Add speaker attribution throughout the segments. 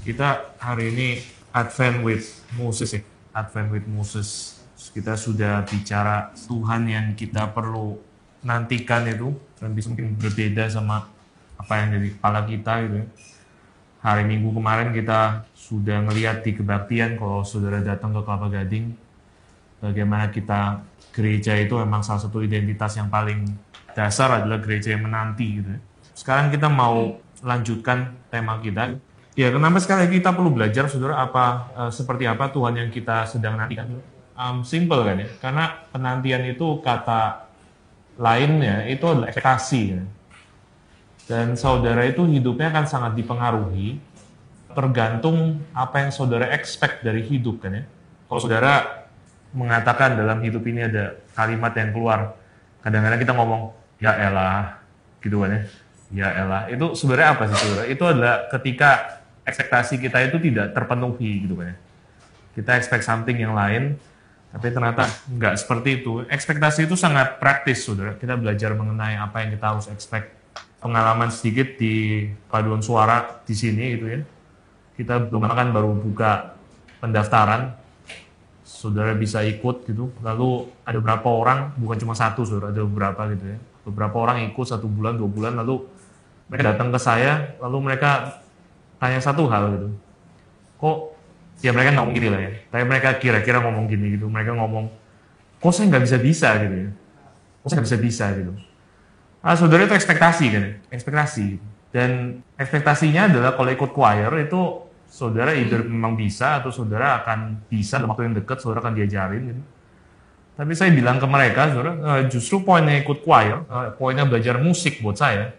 Speaker 1: Kita hari ini Advent with Moses ya. Advent with Moses. Kita sudah bicara Tuhan yang kita perlu nantikan itu, dan bisa mungkin berbeda sama apa yang jadi kepala kita gitu ya. Hari Minggu kemarin kita sudah ngelihat di kebaktian kalau saudara datang ke Kelapa Gading, bagaimana kita gereja itu memang salah satu identitas yang paling dasar adalah gereja yang menanti gitu ya. Sekarang kita mau lanjutkan tema kita. Ya, kenapa sekali lagi kita perlu belajar, saudara, seperti apa Tuhan yang kita sedang nantikan? Simple kan ya, karena penantian itu kata lainnya itu adalah ekspektasi. Ya. Dan saudara itu hidupnya akan sangat dipengaruhi tergantung apa yang saudara expect dari hidup kan ya. Kalau saudara mengatakan dalam hidup ini ada kalimat yang keluar, kadang-kadang kita ngomong, ya elah, gitu kan ya. Ya elah, itu sebenarnya apa sih saudara? Itu adalah ketika ekspektasi kita itu tidak terpenuhi gitu kan ya. Kita expect something yang lain, tapi ternyata nggak seperti itu. Ekspektasi itu sangat praktis saudara. Kita belajar mengenai apa yang kita harus expect. Pengalaman sedikit di paduan suara di sini gitu ya. Kita belum kan baru buka pendaftaran. Saudara bisa ikut gitu. Lalu ada beberapa orang, bukan cuma satu saudara, ada beberapa gitu ya. Beberapa orang ikut 1 bulan, 2 bulan, lalu mereka datang ke saya, lalu mereka tanya satu hal gitu. Kok, ya mereka ngomong gini lah ya. Tapi mereka kira-kira ngomong gini gitu. Mereka ngomong, kok saya nggak bisa gitu ya. Kok saya nggak bisa gitu. Saudara itu ekspektasi kan, ekspektasi. Dan ekspektasinya adalah kalau ikut choir itu saudara either memang bisa atau saudara akan bisa dalam waktu yang dekat, saudara akan diajarin gitu. Tapi saya bilang ke mereka, saudara, justru poinnya ikut choir, poinnya belajar musik buat saya,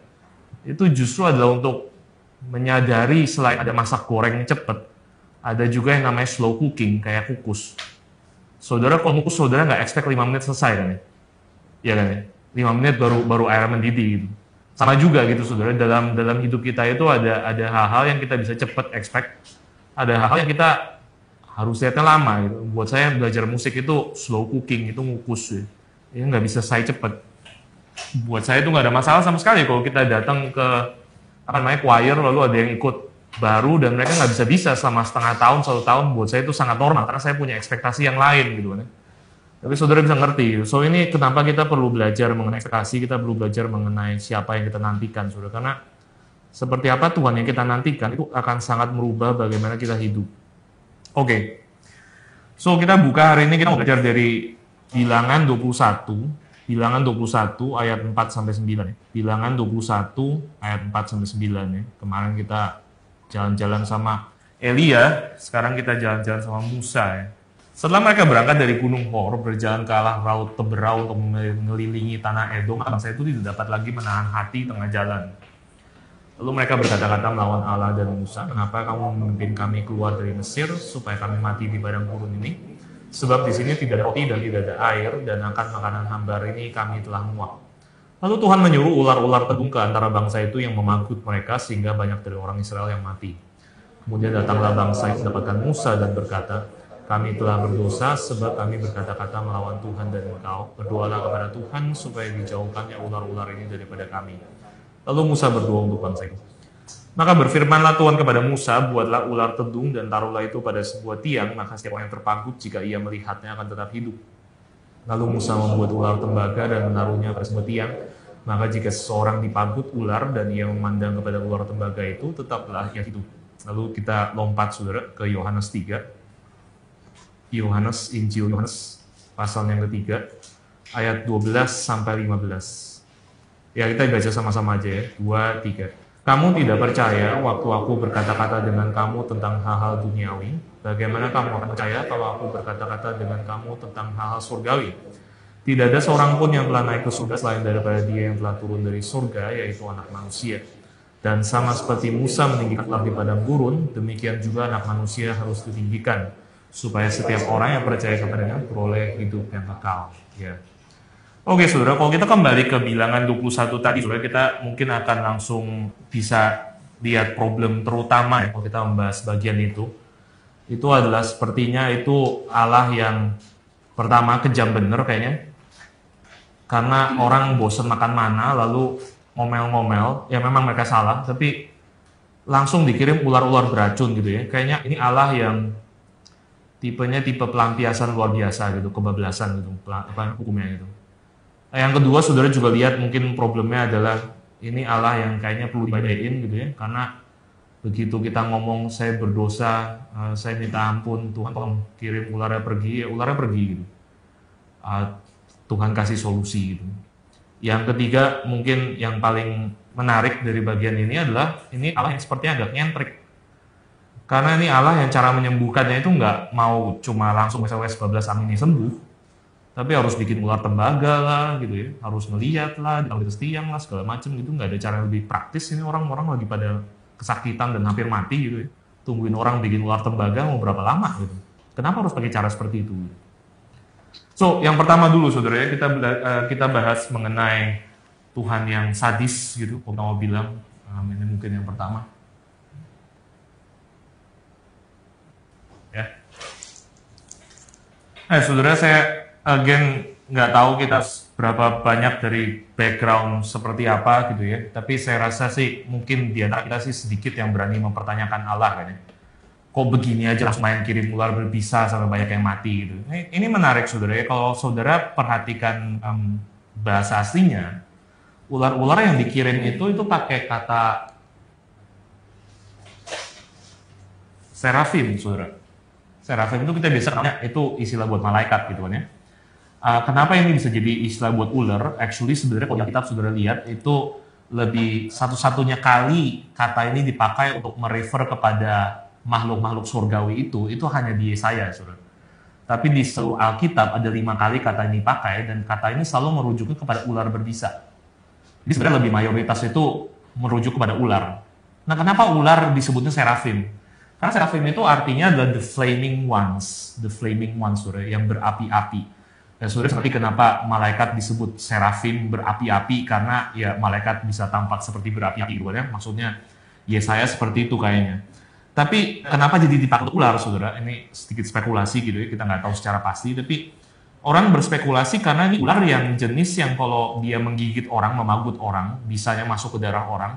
Speaker 1: itu justru adalah untuk menyadari selain ada masak goreng yang cepat, ada juga yang namanya slow cooking, kayak kukus. Saudara kalau kukus, saudara nggak expect 5 menit selesai kan ya? Iya kan ya? 5 menit baru air mendidih gitu. Sama juga gitu saudara, dalam hidup kita itu ada hal-hal yang kita bisa cepat expect, ada hal-hal yang kita harus lihatnya lama gitu. Buat saya belajar musik itu slow cooking, itu ngukus ya nggak bisa selesai cepat. Buat saya itu nggak ada masalah sama sekali kalau kita datang ke choir lalu ada yang ikut baru dan mereka nggak bisa selama setengah tahun, 1 tahun. Buat saya itu sangat normal karena saya punya ekspektasi yang lain gitu kan. Tapi saudara bisa ngerti. So ini kenapa kita perlu belajar mengenai ekspektasi, kita perlu belajar mengenai siapa yang kita nantikan, saudara. Karena seperti apa Tuhan yang kita nantikan itu akan sangat merubah bagaimana kita hidup. Oke. So kita buka hari ini, kita mau belajar dari Bilangan 21. Bilangan 21 ayat 4 sampai 9 ya. Bilangan 21 ayat 4 sampai 9 ya. Kemarin kita jalan-jalan sama Elia, sekarang kita jalan-jalan sama Musa ya. Setelah mereka berangkat dari Gunung Hor, berjalan ke arah Laut Teberau untuk mengelilingi tanah Edom, bangsa itu tidak dapat lagi menahan hati tengah jalan. Lalu mereka berkata-kata melawan Allah dan Musa, kenapa kamu memimpin kami keluar dari Mesir, supaya kami mati di padang gurun ini? Sebab di sini tidak ada roti dan tidak ada air, dan akan makanan hambar ini kami telah muak. Lalu Tuhan menyuruh ular-ular tegung ke antara bangsa itu yang memangkut mereka, sehingga banyak dari orang Israel yang mati. Kemudian datanglah bangsa itu mendapatkan Musa dan berkata, kami telah berdosa sebab kami berkata-kata melawan Tuhan dan engkau. Berdoalah kepada Tuhan supaya dijauhkannya ular-ular ini daripada kami. Lalu Musa berdoa untuk bangsa itu. Maka berfirmanlah Tuhan kepada Musa, buatlah ular tedung dan taruhlah itu pada sebuah tiang, maka setiap orang yang terpagut jika ia melihatnya akan tetap hidup. Lalu Musa membuat ular tembaga dan menaruhnya pada sebuah tiang. Maka jika seseorang dipagut ular dan ia memandang kepada ular tembaga itu, tetaplah ia hidup. Lalu kita lompat saudara ke Yohanes 3. Injil Yohanes pasal yang ketiga ayat 12 sampai 15. Ya kita baca sama-sama aja ya. 2, 3. Kamu tidak percaya waktu aku berkata-kata dengan kamu tentang hal-hal duniawi. Bagaimana kamu akan percaya kalau aku berkata-kata dengan kamu tentang hal-hal surgawi? Tidak ada seorang pun yang telah naik ke surga selain daripada dia yang telah turun dari surga, yaitu anak manusia. Dan sama seperti Musa meninggikan Allah di padang gurun, demikian juga anak manusia harus ditinggikan, supaya setiap orang yang percaya kepadanya beroleh hidup yang kekal. Ya. Oke saudara, kalau kita kembali ke Bilangan 21 tadi, saudara, kita mungkin akan langsung bisa lihat problem terutama ya, kalau kita membahas bagian itu adalah sepertinya itu Allah yang pertama kejam bener kayaknya, karena orang bosan makan mana lalu ngomel-ngomel, ya memang mereka salah, tapi langsung dikirim ular-ular beracun gitu ya. Kayaknya ini Allah yang tipenya tipe pelampiasan luar biasa gitu, kebablasan gitu, hukumnya gitu. Yang kedua, saudara juga lihat mungkin problemnya adalah ini Allah yang kayaknya perlu diibadahin gitu ya, karena begitu kita ngomong saya berdosa, saya minta ampun, Tuhan tolong kirim ularnya pergi, ya ularnya pergi gitu. Tuhan kasih solusi gitu. Yang ketiga, mungkin yang paling menarik dari bagian ini adalah ini Allah yang sepertinya agak nyentrik. Karena ini Allah yang cara menyembuhkannya itu nggak mau cuma langsung SOS 12 amin sembuh, tapi harus bikin ular tembaga lah gitu ya, harus ngeliat lah, di atas tiang lah, segala macam gitu. Nggak ada cara yang lebih praktis. Ini orang-orang lagi pada kesakitan dan hampir mati gitu ya, tungguin orang bikin ular tembaga mau berapa lama gitu. Kenapa harus pakai cara seperti itu? So, yang pertama dulu saudara ya, kita bahas mengenai Tuhan yang sadis gitu. Kalau mau bilang, ini mungkin yang pertama. Ya. Saudara, saya nggak tahu kita berapa banyak dari background seperti apa gitu ya. Tapi saya rasa sih mungkin di antara kita sih sedikit yang berani mempertanyakan Allah kan ya. Kok begini aja langsung main kirim ular berbisa sampai banyak yang mati gitu. Ini menarik saudara ya. Kalau saudara perhatikan bahasa aslinya, ular-ular yang dikirim itu pakai kata serafim saudara. Serafim itu kita biasa namanya itu istilah buat malaikat gitu kan ya. Kenapa ini bisa jadi istilah buat ular? Actually sebenarnya kalau kitab saudara lihat itu lebih satu-satunya kali kata ini dipakai untuk merefer kepada makhluk-makhluk surgawi itu hanya di Yesaya, saudara. Tapi di seluruh Alkitab ada 5 kali kata ini dipakai dan kata ini selalu merujuk kepada ular berbisa. Jadi sebenarnya lebih mayoritas itu merujuk kepada ular. Nah, kenapa ular disebutnya serafim? Karena serafim itu artinya adalah the flaming ones, saudara, yang berapi-api. Dan saudara seperti kenapa malaikat disebut serafim berapi-api, karena ya malaikat bisa tampak seperti berapi-api, gitu ya. Maksudnya Yesaya seperti itu kayaknya. Tapi kenapa jadi dipakai ular, saudara? Ini sedikit spekulasi gitu ya, kita nggak tahu secara pasti. Tapi orang berspekulasi karena ini ular yang jenis yang kalau dia menggigit orang, memagut orang, bisanya masuk ke darah orang,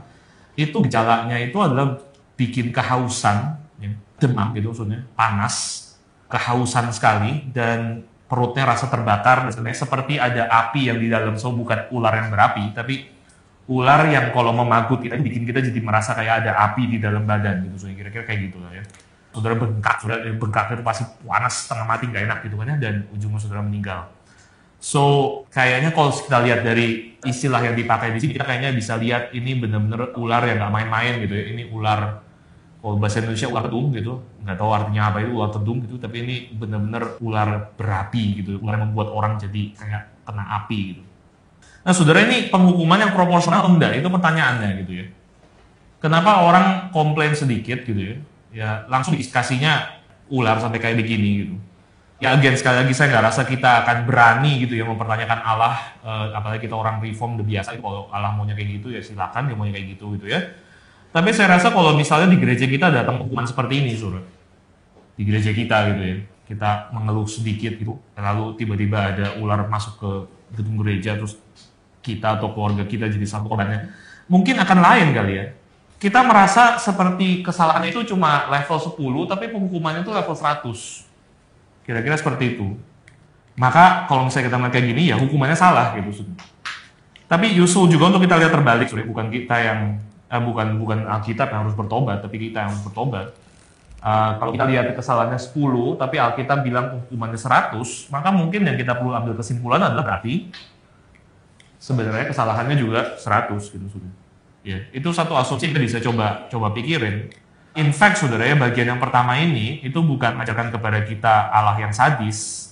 Speaker 1: itu gejalanya itu adalah bikin kehausan, ya, demam gitu maksudnya, panas, kehausan sekali, dan perutnya rasa terbakar, seperti ada api yang di dalam, so bukan ular yang berapi, tapi ular yang kalau memagut kita bikin kita jadi merasa kayak ada api di dalam badan gitu, so kira-kira kayak gitu lah ya. Saudara bengkak itu pasti panas, setengah mati, nggak enak gitu kan ya, dan ujungnya saudara meninggal. So kayaknya kalau kita lihat dari istilah yang dipakai di sini, kita kayaknya bisa lihat ini benar-benar ular yang nggak main-main gitu ya. Ini ular, kalau bahasa Indonesia ular tedung gitu, nggak tahu artinya apa itu ular tedung gitu, tapi ini benar-benar ular berapi gitu, ular yang membuat orang jadi kayak kena api gitu. Nah, saudara, ini penghukuman yang proporsional atau enggak? Itu pertanyaannya gitu ya. Kenapa orang komplain sedikit gitu ya? Ya langsung dikasihnya ular sampai kayak begini gitu. Ya again, sekali lagi saya nggak rasa kita akan berani gitu ya mempertanyakan Allah, apalagi kita orang reform udah biasa, kalau Allah maunya kayak gitu ya silakan, dia maunya kayak gitu ya. Tapi saya rasa kalau misalnya di gereja kita datang hukuman seperti ini, saudara, di gereja kita gitu ya, kita mengeluh sedikit gitu, lalu tiba-tiba ada ular masuk ke gedung gereja, terus kita atau keluarga kita jadi satu korbannya, mungkin akan lain kali ya. Kita merasa seperti kesalahan itu cuma level 10, tapi penghukumannya itu level 100. Kira-kira seperti itu. Maka kalau misalnya kita melihat kayak gini, ya hukumannya salah gitu. Tapi usul juga untuk kita lihat terbalik, bukan kita yang bukan Alkitab yang harus bertobat, tapi kita yang harus bertobat. Kalau kita lihat kesalahannya 10, tapi Alkitab bilang hukumannya 100, maka mungkin yang kita perlu ambil kesimpulan adalah berarti sebenarnya kesalahannya juga 100 gitu, saudara. Ya, itu satu asumsi yang kita bisa coba pikirin. In fact, saudara ya, bagian yang pertama ini itu bukan mengajarkan kepada kita Allah yang sadis,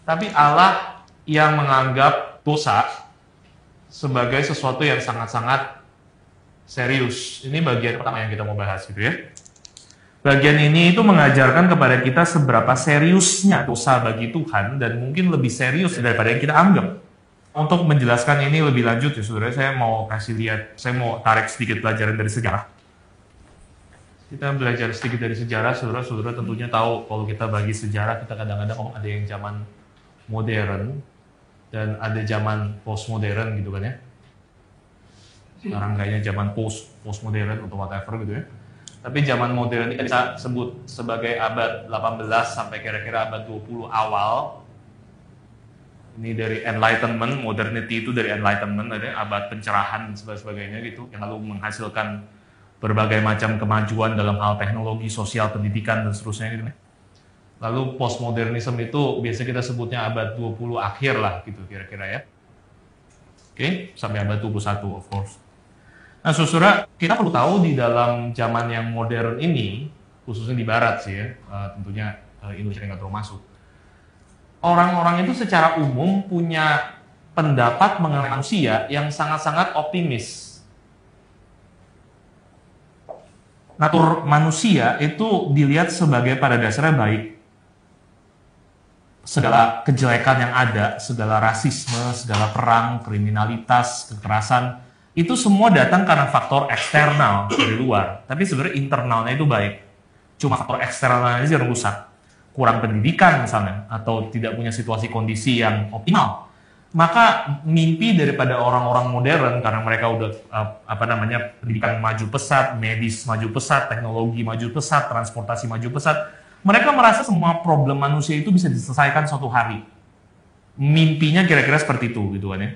Speaker 1: tapi Allah yang menganggap dosa sebagai sesuatu yang sangat-sangat serius. Ini bagian pertama yang kita mau bahas gitu ya. Bagian ini itu mengajarkan kepada kita seberapa seriusnya dosa bagi Tuhan, dan mungkin lebih serius daripada yang kita anggap. Untuk menjelaskan ini lebih lanjut ya saudara, saya mau tarik sedikit pelajaran dari sejarah. Kita belajar sedikit dari sejarah, saudara tentunya tahu kalau kita bagi sejarah, kita kadang-kadang ada yang zaman modern dan ada zaman postmodern gitu kan ya. Sekarang kayaknya zaman postmodern atau whatever gitu ya. Tapi zaman modern ini kita sebut sebagai abad 18 sampai kira-kira abad 20 awal. Ini dari Enlightenment, modernity itu dari Enlightenment, ada abad pencerahan dan sebagainya gitu, yang lalu menghasilkan berbagai macam kemajuan dalam hal teknologi, sosial, pendidikan, dan seterusnya gitu. Lalu postmodernisme itu biasanya kita sebutnya abad 20 akhir lah gitu kira-kira ya. Oke, sampai abad 21 of course. Nah, saudara, kita perlu tahu di dalam zaman yang modern ini, khususnya di barat sih ya, tentunya Indonesia nggak terlalu masuk. Orang-orang itu secara umum punya pendapat mengenai manusia yang sangat-sangat optimis. Natur manusia itu dilihat sebagai pada dasarnya baik. Segala kejelekan yang ada, segala rasisme, segala perang, kriminalitas, kekerasan, itu semua datang karena faktor eksternal dari luar. Tapi sebenarnya internalnya itu baik. Cuma faktor eksternalnya aja yang rusak. Kurang pendidikan misalnya, atau tidak punya situasi kondisi yang optimal. Maka mimpi daripada orang-orang modern, karena mereka udah pendidikan maju pesat, medis maju pesat, teknologi maju pesat, transportasi maju pesat, mereka merasa semua problem manusia itu bisa diselesaikan suatu hari. Mimpinya kira-kira seperti itu gitu kan ya.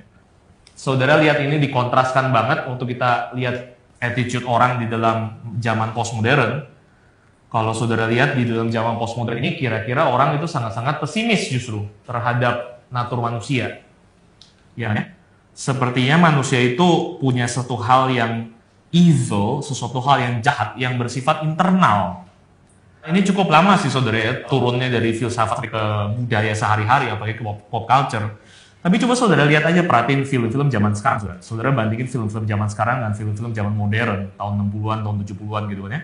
Speaker 1: Saudara lihat ini dikontraskan banget untuk kita lihat attitude orang di dalam zaman postmodern. Kalau saudara lihat di dalam zaman postmodern ini, kira-kira orang itu sangat-sangat pesimis justru terhadap natur manusia. Ya, sepertinya manusia itu punya satu hal yang evil, sesuatu hal yang jahat, yang bersifat internal. Ini cukup lama sih saudara ya, turunnya dari filsafat ke budaya sehari-hari, apalagi ke pop culture. Tapi coba saudara lihat aja, perhatiin film-film zaman sekarang. Saudara bandingin film-film zaman sekarang dengan film-film zaman modern, tahun 60-an, tahun 70-an gitu kan ya.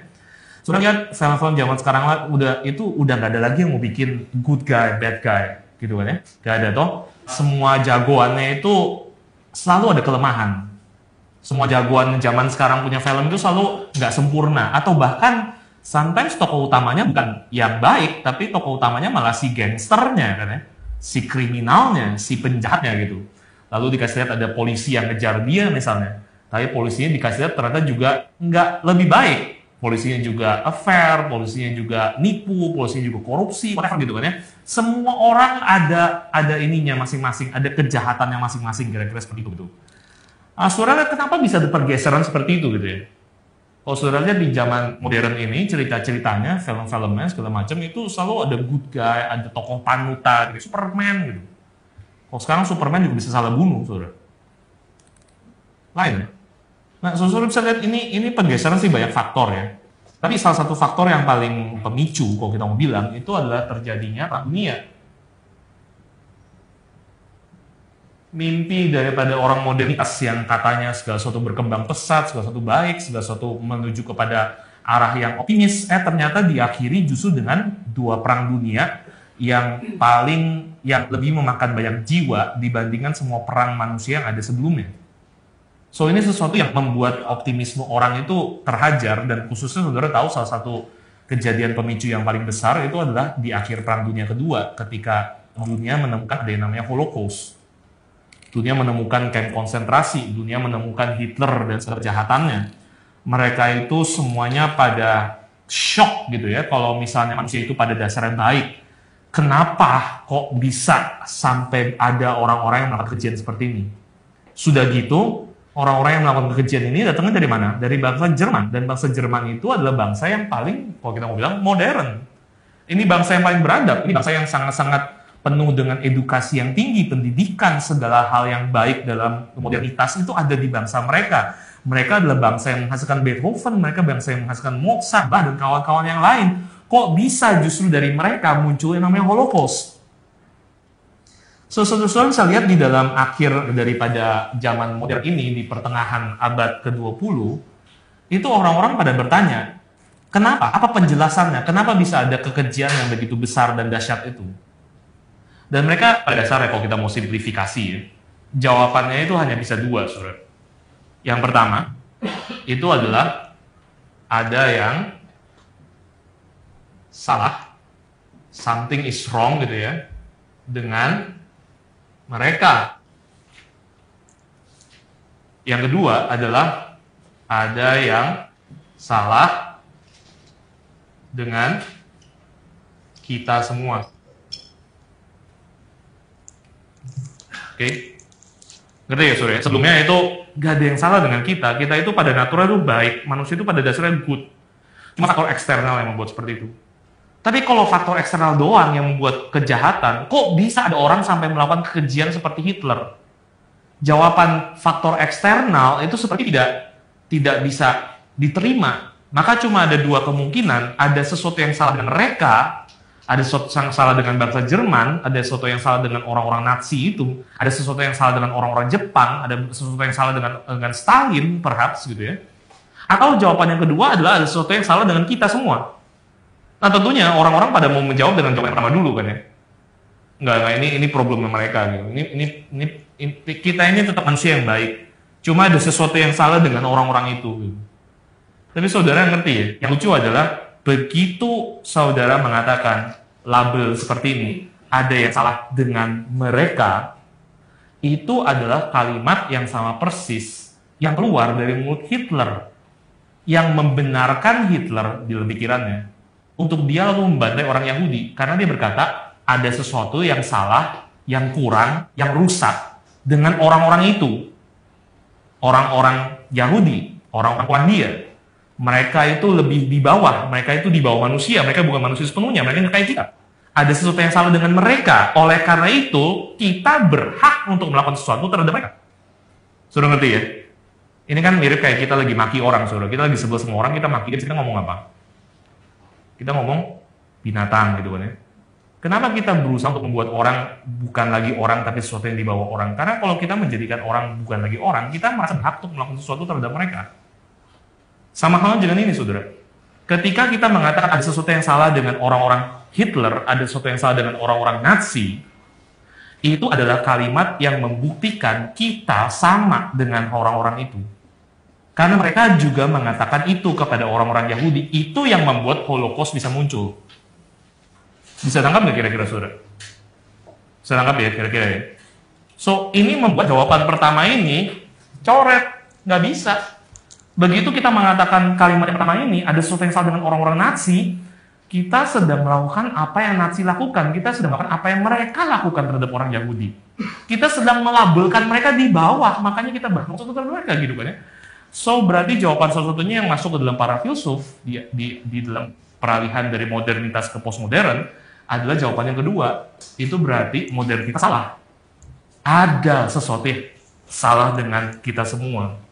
Speaker 1: Saudara lihat film-film zaman sekarang lah, udah nggak ada lagi yang mau bikin good guy, bad guy, gitu kan ya. Nggak ada toh. Semua jagoannya itu selalu ada kelemahan. Semua jagoan zaman sekarang punya film itu selalu nggak sempurna. Atau bahkan sometimes tokoh utamanya bukan yang baik, tapi tokoh utamanya malah si gangsternya kan ya. Si kriminalnya, si penjahatnya gitu. Lalu dikasih lihat ada polisi yang ngejar dia misalnya. Tapi polisinya dikasih lihat ternyata juga nggak lebih baik. Polisinya juga affair, polisinya juga nipu, polisinya juga korupsi, whatever gitu kan ya. Semua orang ada ininya masing-masing, ada kejahatannya masing-masing, kira-kira seperti itu gitu. Saudara, kenapa bisa ada pergeseran seperti itu gitu ya? Kalau saudara lihat di zaman modern ini, cerita-ceritanya, film-filmnya, segala macam, itu selalu ada good guy, ada tokoh panutan, gitu, Superman gitu. Kalau sekarang Superman juga bisa salah bunuh, saudara. Lain ya? Nah, saudara bisa lihat ini pergeseran sih banyak faktor ya. Tapi salah satu faktor yang paling pemicu, kalau kita mau bilang, itu adalah terjadinya perang dunia. Mimpi daripada orang modernitas yang katanya segala sesuatu berkembang pesat, segala sesuatu baik, segala sesuatu menuju kepada arah yang optimis, ternyata diakhiri justru dengan 2 perang dunia yang lebih memakan banyak jiwa dibandingkan semua perang manusia yang ada sebelumnya. So ini sesuatu yang membuat optimisme orang itu terhajar, dan khususnya saudara tahu salah satu kejadian pemicu yang paling besar itu adalah di akhir Perang Dunia Kedua ketika dunia menemukan ada yang namanya Holocaust. Dunia menemukan kamp konsentrasi, dunia menemukan Hitler dan segala kejahatannya. Mereka itu semuanya pada shock gitu ya, kalau misalnya manusia itu pada dasarnya baik. Kenapa kok bisa sampai ada orang-orang yang melakukan kekejian seperti ini? Sudah gitu, orang-orang yang melakukan kekejian ini datangnya dari mana? Dari bangsa Jerman. Dan bangsa Jerman itu adalah bangsa yang paling, kalau kita mau bilang, modern. Ini bangsa yang paling beradab. Ini bangsa yang sangat-sangat penuh dengan edukasi yang tinggi, pendidikan, segala hal yang baik dalam modernitas itu ada di bangsa mereka. Mereka adalah bangsa yang menghasilkan Beethoven, mereka bangsa yang menghasilkan Mozart, dan kawan-kawan yang lain. Kok bisa justru dari mereka muncul yang namanya Holocaust? Saudara-saudara bisa lihat di dalam akhir daripada zaman modern ini, di pertengahan abad ke-20, itu orang-orang pada bertanya, kenapa? Apa penjelasannya? Kenapa bisa ada kekejian yang begitu besar dan dahsyat itu? Dan mereka pada dasarnya, kalau kita mau simplifikasi, jawabannya itu hanya bisa 2, saudara. Yang pertama, itu adalah ada yang salah, something is wrong gitu ya, dengan mereka. Yang kedua adalah ada yang salah dengan kita semua. Oke? Ngerti ya Surya? Sebelumnya itu gak ada yang salah dengan kita. Kita itu pada naturalnya itu baik. Manusia itu pada dasarnya good. Cuma faktor eksternal yang membuat seperti itu. Tapi kalau faktor eksternal doang yang membuat kejahatan, kok bisa ada orang sampai melakukan kekejian seperti Hitler? Jawaban faktor eksternal itu seperti tidak bisa diterima. Maka cuma ada dua kemungkinan, ada sesuatu yang salah dengan mereka, ada sesuatu yang salah dengan bangsa Jerman, ada sesuatu yang salah dengan orang-orang Nazi itu, ada sesuatu yang salah dengan orang-orang Jepang, ada sesuatu yang salah dengan Stalin, perhaps gitu ya. Atau jawaban yang kedua adalah ada sesuatu yang salah dengan kita semua. Nah tentunya orang-orang pada mau menjawab dengan jawaban yang pertama dulu kan ya. Enggak, ini problemnya mereka gitu. Ini kita ini tetap manusia yang baik. Cuma ada sesuatu yang salah dengan orang-orang itu gitu. Tapi saudara ngerti ya, yang lucu adalah begitu saudara mengatakan label seperti ini, ada yang salah dengan mereka, itu adalah kalimat yang sama persis yang keluar dari mulut Hitler, yang membenarkan Hitler di dalam pikirannya untuk dia lalu membantai orang Yahudi, karena dia berkata ada sesuatu yang salah, yang kurang, yang rusak dengan orang-orang itu, orang-orang Yahudi, orang-orang Polandia. Mereka itu lebih di bawah, mereka itu di bawah manusia, mereka bukan manusia sepenuhnya, mereka nggak kayak kita. Ada sesuatu yang salah dengan mereka, oleh karena itu kita berhak untuk melakukan sesuatu terhadap mereka. Sudah ngerti ya? Ini kan mirip kayak kita lagi maki orang, saudara. Kita lagi sebel sama orang, kita maki dia, kita ngomong apa? Kita ngomong binatang gitu kan ya. Kenapa kita berusaha untuk membuat orang bukan lagi orang tapi sesuatu yang di bawah orang? Karena kalau kita menjadikan orang bukan lagi orang, kita merasa berhak untuk melakukan sesuatu terhadap mereka. Sama halnya dengan ini, saudara. Ketika kita mengatakan ada sesuatu yang salah dengan orang-orang Hitler, ada sesuatu yang salah dengan orang-orang Nazi, itu adalah kalimat yang membuktikan kita sama dengan orang-orang itu. Karena mereka juga mengatakan itu kepada orang-orang Yahudi, itu yang membuat Holocaust bisa muncul. Bisa tangkap nggak kira-kira, saudara? Bisa tangkap ya, kira-kira ya? So, ini membuat jawaban pertama ini coret, nggak bisa. Begitu kita mengatakan kalimat yang pertama ini, ada sesuatu yang salah dengan orang-orang Nazi, kita sedang melakukan apa yang Nazi lakukan, kita sedang melakukan apa yang mereka lakukan terhadap orang Yahudi. Kita sedang melabelkan mereka di bawah, makanya kita bermaksud terhadap mereka gitu kan ya. So, berarti jawaban satu-satunya yang masuk ke dalam para filsuf, di dalam peralihan dari modernitas ke postmodern, adalah jawaban yang kedua. Itu berarti modernitas salah. Ada sesuatu yang salah dengan kita semua.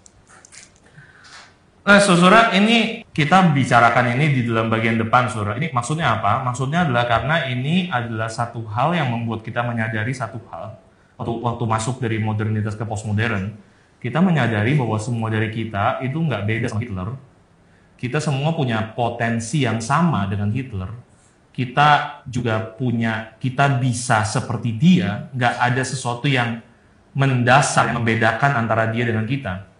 Speaker 1: Nah, saudara, ini kita bicarakan ini di dalam bagian depan, saudara. Ini maksudnya apa? Maksudnya adalah karena ini adalah satu hal yang membuat kita menyadari satu hal. Waktu masuk dari modernitas ke postmodern, kita menyadari bahwa semua dari kita itu nggak beda sama Hitler. Kita semua punya potensi yang sama dengan Hitler. Kita juga kita bisa seperti dia. Nggak ada sesuatu yang mendasar, yang membedakan antara dia dengan kita.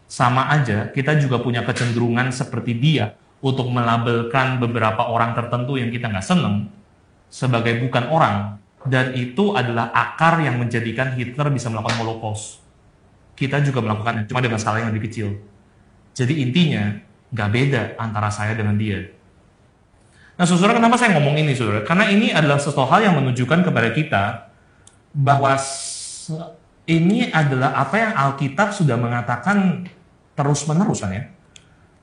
Speaker 1: Sama aja, kita juga punya kecenderungan seperti dia untuk melabelkan beberapa orang tertentu yang kita nggak seneng sebagai bukan orang. Dan itu adalah akar yang menjadikan Hitler bisa melakukan Holocaust. Kita juga melakukannya, cuma dengan skala yang lebih kecil. Jadi intinya, nggak beda antara saya dengan dia. Nah, saudara, kenapa saya ngomong ini, saudara? Karena ini adalah sesuatu hal yang menunjukkan kepada kita bahwa ini adalah apa yang Alkitab sudah mengatakan terus-menerus kan ya,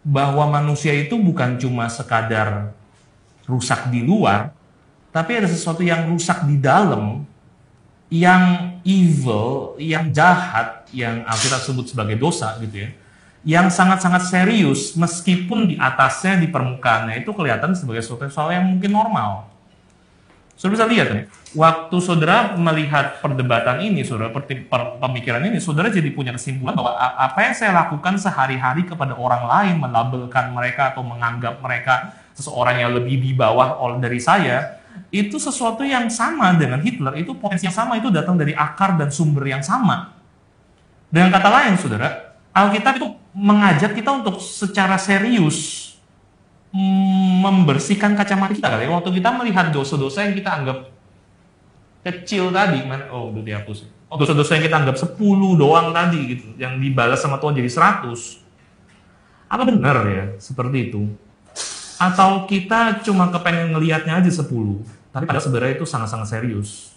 Speaker 1: bahwa manusia itu bukan cuma sekadar rusak di luar, tapi ada sesuatu yang rusak di dalam, yang evil, yang jahat, yang Alkitab sebut sebagai dosa gitu ya, yang sangat-sangat serius, meskipun di atasnya, di permukaannya itu kelihatan sebagai sesuatu yang mungkin normal. Saudara bisa lihat nih, waktu saudara melihat perdebatan ini, saudara pemikiran ini, saudara jadi punya kesimpulan bahwa apa yang saya lakukan sehari-hari kepada orang lain, melabelkan mereka atau menganggap mereka seseorang yang lebih di bawah dari saya, itu sesuatu yang sama dengan Hitler, itu potensi yang sama, itu datang dari akar dan sumber yang sama. Dengan kata lain, saudara, Alkitab itu mengajak kita untuk secara serius membersihkan kacamata kita kali. Waktu kita melihat dosa-dosa yang kita anggap kecil tadi, udah dihapus. dosa-dosa yang kita anggap 10 doang tadi gitu, yang dibalas sama Tuhan jadi 100. Apa benar ya seperti itu? Atau kita cuma kepengen ngelihatnya aja 10, tapi padahal sebenarnya itu sangat-sangat serius.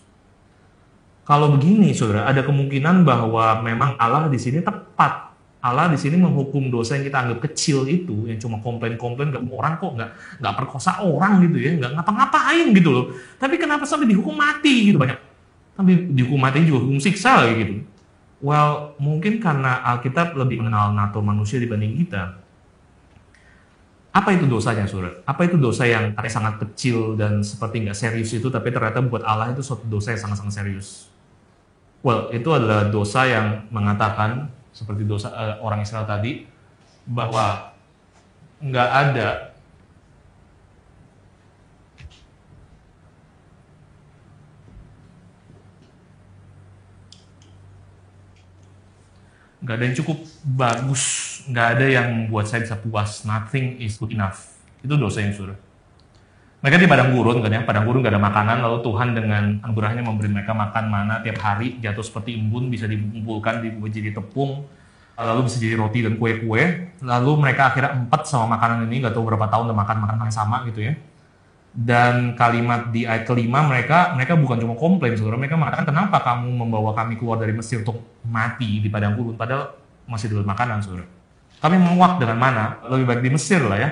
Speaker 1: Kalau begini, saudara, ada kemungkinan bahwa memang Allah di sini tepat. Allah di sini menghukum dosa yang kita anggap kecil itu, yang cuma komplain-komplain, orang kok nggak perkosa orang gitu ya, nggak ngapa-ngapain gitu loh. Tapi kenapa sampai dihukum mati gitu banyak? Tapi dihukum mati juga hukum siksa lagi gitu. Well, mungkin karena Alkitab lebih mengenal natur manusia dibanding kita. Apa itu dosanya, saudara? Apa itu dosa yang katanya sangat kecil dan seperti nggak serius itu, tapi ternyata buat Allah itu suatu dosa yang sangat-sangat serius? Well, itu adalah dosa yang mengatakan, seperti dosa orang Israel tadi, bahwa nggak ada yang cukup bagus, nggak ada yang membuat saya bisa puas. Nothing is good enough. Itu dosa yang sudah. Mereka di padang gurun kan ya, padang gurun nggak ada makanan, lalu Tuhan dengan anugerahnya memberi mereka makan mana tiap hari, jatuh seperti embun, bisa dikumpulkan, dibuat jadi tepung, lalu bisa jadi roti dan kue-kue. Lalu mereka akhirnya empat sama makanan ini, nggak tahu berapa tahun udah makan makanan yang sama gitu ya. Dan kalimat di ayat kelima mereka bukan cuma komplain, saudara, mereka mengatakan, kenapa kamu membawa kami keluar dari Mesir untuk mati di padang gurun, padahal masih dapat makanan, saudara. Kami menguak dengan mana? Lebih baik di Mesir lah ya.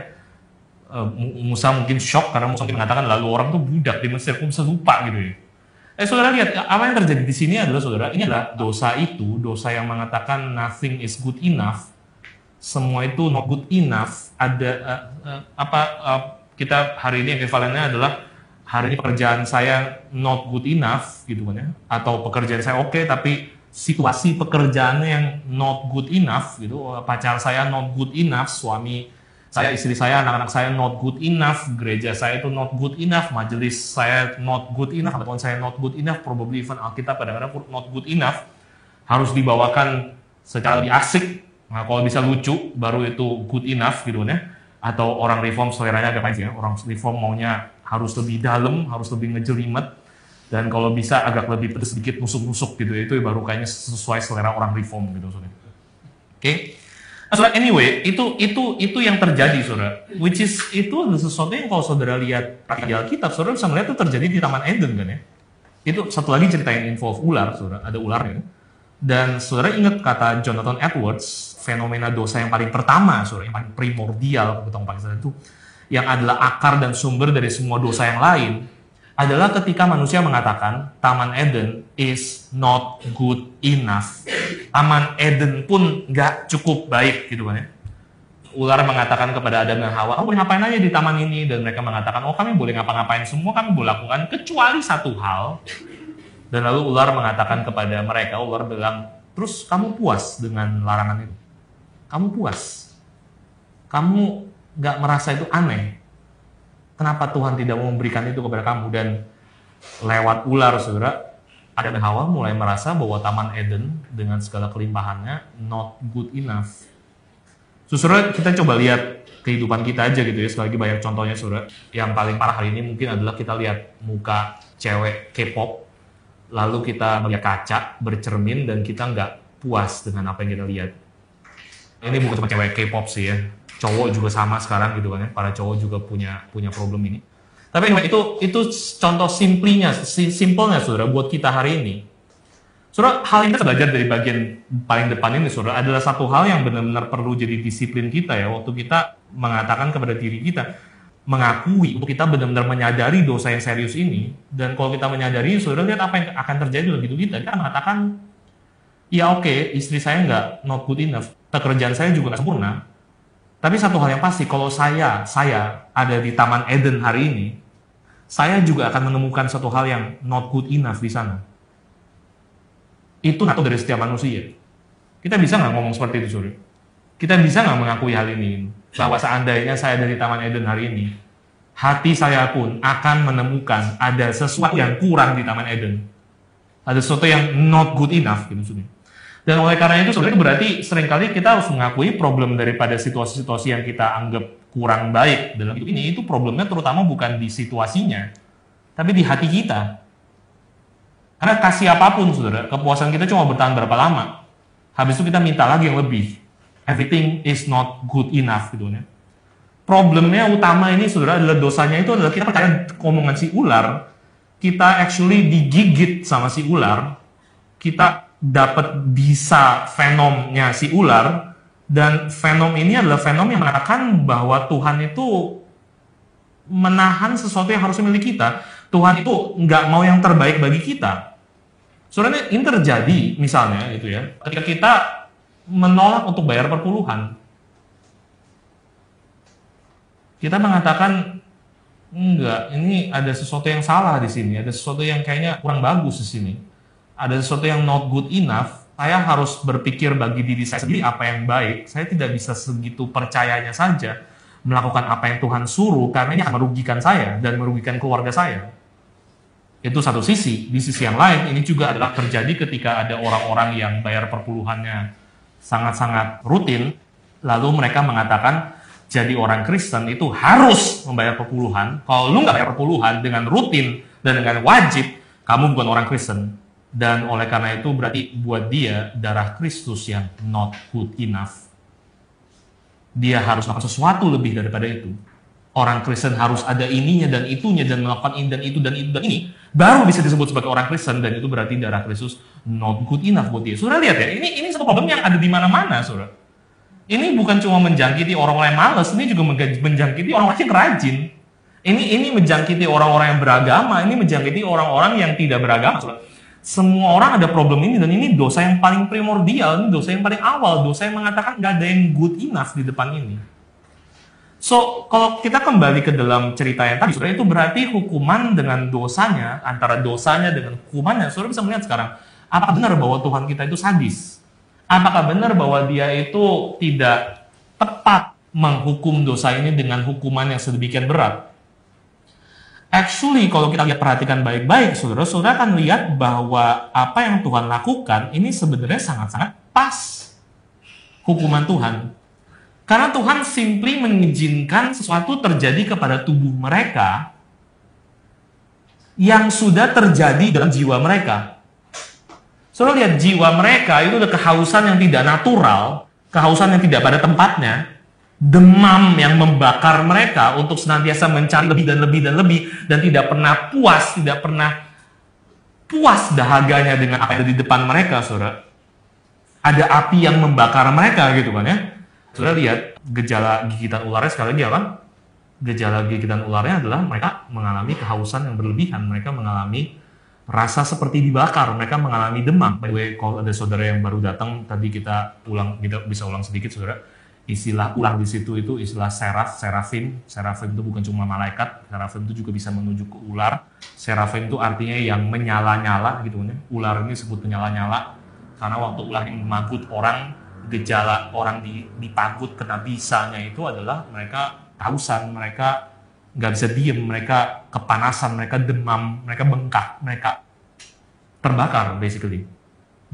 Speaker 1: Musa mungkin shock karena Musa mengatakan, lalu orang tuh budak di Mesir, kok bisa lupa gitu ya. Saudara lihat, apa yang terjadi di sini adalah, saudara, ini adalah dosa itu, dosa yang mengatakan nothing is good enough, semua itu not good enough. Ada kita hari ini equivalennya adalah, hari ini pekerjaan saya not good enough gitu kan ya, atau pekerjaan saya oke, tapi situasi pekerjaannya yang not good enough gitu, pacar saya not good enough, suami saya, istri saya, anak-anak saya not good enough, gereja saya itu not good enough, majelis saya not good enough, teman saya not good enough, probably even Alkitab kadang-kadang not good enough, harus dibawakan secara lebih asik. Nah, kalau bisa lucu, baru itu good enough gitu ya. Atau orang reform seleranya agak lain ya, orang reform maunya harus lebih dalam, harus lebih ngejelimet, dan kalau bisa agak lebih pedes sedikit, nusuk-nusuk gitu ya, itu baru kayaknya sesuai selera orang reform gitu. Oke? Nah, saudara, anyway, itu yang terjadi, saudara. Which is, itu adalah sesuatu yang kalau saudara lihat di Alkitab, saudara bisa melihat itu terjadi di Taman Eden kan ya. Itu satu lagi cerita yang involve ular, saudara. Ada ularnya. Dan saudara ingat kata Jonathan Edwards, fenomena dosa yang paling pertama, saudara, yang paling primordial, itu, yang adalah akar dan sumber dari semua dosa yang lain, adalah ketika manusia mengatakan Taman Eden is not good enough. Taman Eden pun nggak cukup baik gitu kan ya. Ular mengatakan kepada Adam dan Hawa, boleh ngapain aja di taman ini, dan mereka mengatakan, kami boleh ngapa-ngapain semua, kami boleh lakukan kecuali satu hal. Dan lalu ular mengatakan kepada mereka, ular bilang, terus kamu puas dengan larangan itu? Kamu puas? Kamu nggak merasa itu aneh? Kenapa Tuhan tidak mau memberikan itu kepada kamu? Dan lewat ular, saudara, Adam dan Hawa mulai merasa bahwa Taman Eden dengan segala kelimpahannya not good enough. Saudara, kita coba lihat kehidupan kita aja gitu ya, sekali lagi banyak contohnya, saudara. Yang paling parah hari ini mungkin adalah kita lihat muka cewek K-pop, lalu kita melihat kaca, bercermin, dan kita nggak puas dengan apa yang kita lihat. Ini bukan cuma cewek K-pop sih ya, cowok juga sama sekarang gitu kan ya, para cowok juga punya problem ini. Tapi itu contoh simpelnya, saudara, buat kita hari ini. Saudara, hal yang kita belajar dari bagian paling depan ini, saudara, adalah satu hal yang benar-benar perlu jadi disiplin kita ya, waktu kita mengatakan kepada diri kita, mengakui, untuk kita benar-benar menyadari dosa yang serius ini. Dan kalau kita menyadari, saudara, lihat apa yang akan terjadi dalam hidup kita. Kita mengatakan, ya oke, istri saya nggak not good enough, pekerjaan saya juga nggak sempurna. Tapi satu hal yang pasti, kalau saya ada di Taman Eden hari ini, saya juga akan menemukan satu hal yang not good enough di sana. Itu natur dari setiap manusia. Kita bisa nggak ngomong seperti itu, saudara? Kita bisa nggak mengakui hal ini? Bahwa seandainya saya dari Taman Eden hari ini, hati saya pun akan menemukan ada sesuatu yang kurang di Taman Eden. Ada sesuatu yang not good enough, gitu, saudara. Dan oleh karena itu, sebenarnya berarti seringkali kita harus mengakui problem daripada situasi-situasi yang kita anggap kurang baik dalam hidup ini. Itu problemnya terutama bukan di situasinya, tapi di hati kita. Karena kasih apapun, saudara, kepuasan kita cuma bertahan berapa lama. Habis itu kita minta lagi yang lebih. Everything is not good enough, gitu ya. Problemnya utama ini, saudara, adalah dosanya itu adalah kita percaya omongan si ular, kita actually digigit sama si ular, kita dapat bisa fenomnya si ular, dan fenom ini adalah fenom yang mengatakan bahwa Tuhan itu menahan sesuatu yang harusnya milik kita. Tuhan itu nggak mau yang terbaik bagi kita. Soalnya ini terjadi misalnya gitu ya, ketika kita menolak untuk bayar perpuluhan. Kita mengatakan, enggak, ini ada sesuatu yang salah di sini, ada sesuatu yang kayaknya kurang bagus di sini. Ada sesuatu yang not good enough, saya harus berpikir bagi diri saya sendiri apa yang baik. Saya tidak bisa segitu percayanya saja melakukan apa yang Tuhan suruh, karena ini akan merugikan saya dan merugikan keluarga saya. Itu satu sisi. Di sisi yang lain, ini juga adalah terjadi ketika ada orang-orang yang bayar perpuluhannya sangat-sangat rutin, lalu mereka mengatakan, jadi orang Kristen itu harus membayar perpuluhan. Kalau lu nggak bayar perpuluhan dengan rutin dan dengan wajib, kamu bukan orang Kristen. Dan oleh karena itu berarti buat dia darah Kristus yang not good enough. Dia harus melakukan sesuatu lebih daripada itu. Orang Kristen harus ada ininya dan itunya dan melakukan ini dan itu dan itu dan ini, baru bisa disebut sebagai orang Kristen, dan itu berarti darah Kristus not good enough buat dia. Saudara lihat ya, ini satu problem yang ada di mana-mana, saudara. Ini bukan cuma menjangkiti orang-orang yang malas, ini juga menjangkiti orang-orang yang rajin. Ini menjangkiti orang-orang yang beragama, ini menjangkiti orang-orang yang tidak beragama, saudara. Semua orang ada problem ini, dan ini dosa yang paling primordial, ini dosa yang paling awal, dosa yang mengatakan nggak ada yang good enough di depan ini. So, kalau kita kembali ke dalam cerita yang tadi, saudara, itu berarti hukuman dengan dosanya, antara dosanya dengan hukumannya, saudara bisa melihat sekarang, apakah benar bahwa Tuhan kita itu sadis? Apakah benar bahwa dia itu tidak tepat menghukum dosa ini dengan hukuman yang sedemikian berat? Actually, kalau kita lihat perhatikan baik-baik, saudara akan lihat bahwa apa yang Tuhan lakukan ini sebenarnya sangat-sangat pas hukuman Tuhan. Karena Tuhan simply mengizinkan sesuatu terjadi kepada tubuh mereka yang sudah terjadi dalam jiwa mereka. Saudara lihat, jiwa mereka itu ada kehausan yang tidak natural, kehausan yang tidak pada tempatnya, demam yang membakar mereka untuk senantiasa mencari lebih dan lebih dan lebih, dan tidak pernah puas dahaganya dengan apa yang ada di depan mereka, saudara. Ada api yang membakar mereka gitu kan ya. Saudara lihat, gejala gigitan ularnya sekali lagi apa? Gejala gigitan ularnya adalah mereka mengalami kehausan yang berlebihan, mereka mengalami rasa seperti dibakar, mereka mengalami demam. By the way, kalau ada saudara yang baru datang, tadi kita bisa ulang sedikit, saudara. Istilah ular di situ itu istilah serafim. Serafim itu bukan cuma malaikat, serafim itu juga bisa menuju ke ular. Serafim itu artinya yang menyala-nyala gitu kan. Ular ini disebut menyala-nyala karena waktu ular yang memagut orang, gejala orang dipagut kena bisanya itu adalah mereka kehausan, mereka nggak bisa diem, mereka kepanasan, mereka demam, mereka bengkak, mereka terbakar basically.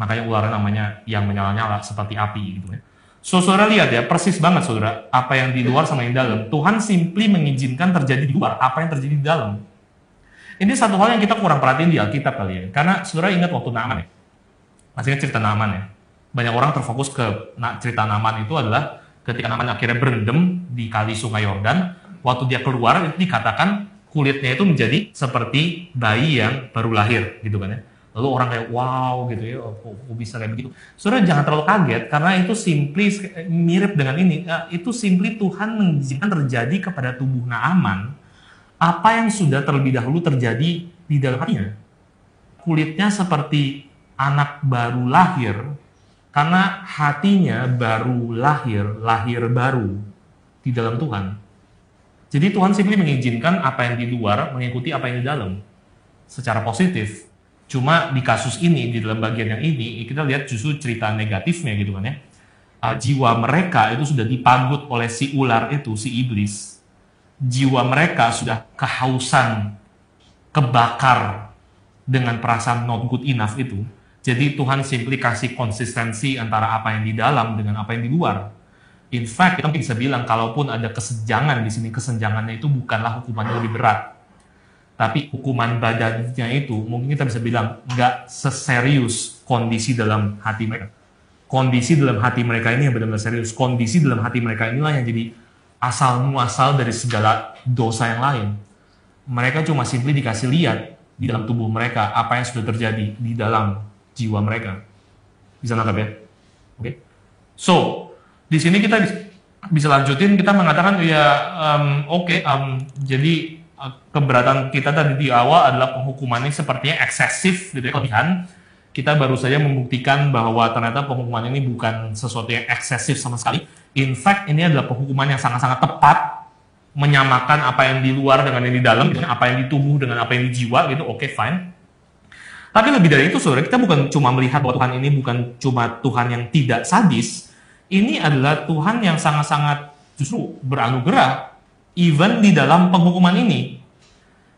Speaker 1: Makanya ularnya namanya yang menyala-nyala seperti api gitu ya. So, saudara lihat ya, persis banget saudara, apa yang di luar sama yang di dalam. Tuhan simply mengizinkan terjadi di luar apa yang terjadi di dalam. Ini satu hal yang kita kurang perhatiin di Alkitab kali ya. Karena saudara ingat waktu Naaman ya, masih ingat cerita Naaman ya. Banyak orang terfokus ke cerita Naaman itu adalah ketika Naaman akhirnya berendam di kali sungai Yordan, waktu dia keluar itu dikatakan kulitnya itu menjadi seperti bayi yang baru lahir gitu kan ya. Lalu orang kayak wow gitu ya, kok bisa kayak begitu. Saudara jangan terlalu kaget karena itu simply mirip dengan ini. Itu simply Tuhan mengizinkan terjadi kepada tubuh Naaman apa yang sudah terlebih dahulu terjadi di dalam hatinya. Kulitnya seperti anak baru lahir. Karena hatinya baru lahir baru di dalam Tuhan. Jadi Tuhan simply mengizinkan apa yang di luar mengikuti apa yang di dalam. Secara positif. Cuma di kasus ini, di dalam bagian yang ini, kita lihat justru cerita negatifnya gitu kan ya. Jiwa mereka itu sudah dipagut oleh si ular itu, si iblis. Jiwa mereka sudah kehausan, kebakar dengan perasaan not good enough itu. Jadi Tuhan simply kasih konsistensi antara apa yang di dalam dengan apa yang di luar. In fact, kita bisa bilang kalaupun ada kesenjangan di sini, kesenjangannya itu bukanlah hukuman yang lebih berat. Tapi hukuman badannya itu mungkin kita bisa bilang nggak seserius kondisi dalam hati mereka. Kondisi dalam hati mereka ini yang benar-benar serius. Kondisi dalam hati mereka inilah yang jadi asal muasal dari segala dosa yang lain. Mereka cuma simply dikasih lihat di dalam tubuh mereka apa yang sudah terjadi di dalam jiwa mereka. Bisa nangkap ya? Oke. So, di sini kita bisa lanjutin, kita mengatakan ya jadi keberatan kita tadi di awal adalah penghukumannya sepertinya eksesif gitu ya, kelebihan. Kita baru saja membuktikan bahwa ternyata penghukuman ini bukan sesuatu yang eksesif sama sekali. In fact, ini adalah penghukuman yang sangat-sangat tepat, menyamakan apa yang di luar dengan yang di dalam, gitu, apa yang di tubuh dengan apa yang di jiwa, gitu. Oke, fine. Tapi lebih dari itu, saudara, kita bukan cuma melihat bahwa Tuhan ini bukan cuma Tuhan yang tidak sadis. Ini adalah Tuhan yang sangat-sangat justru beranugerah, even di dalam penghukuman ini.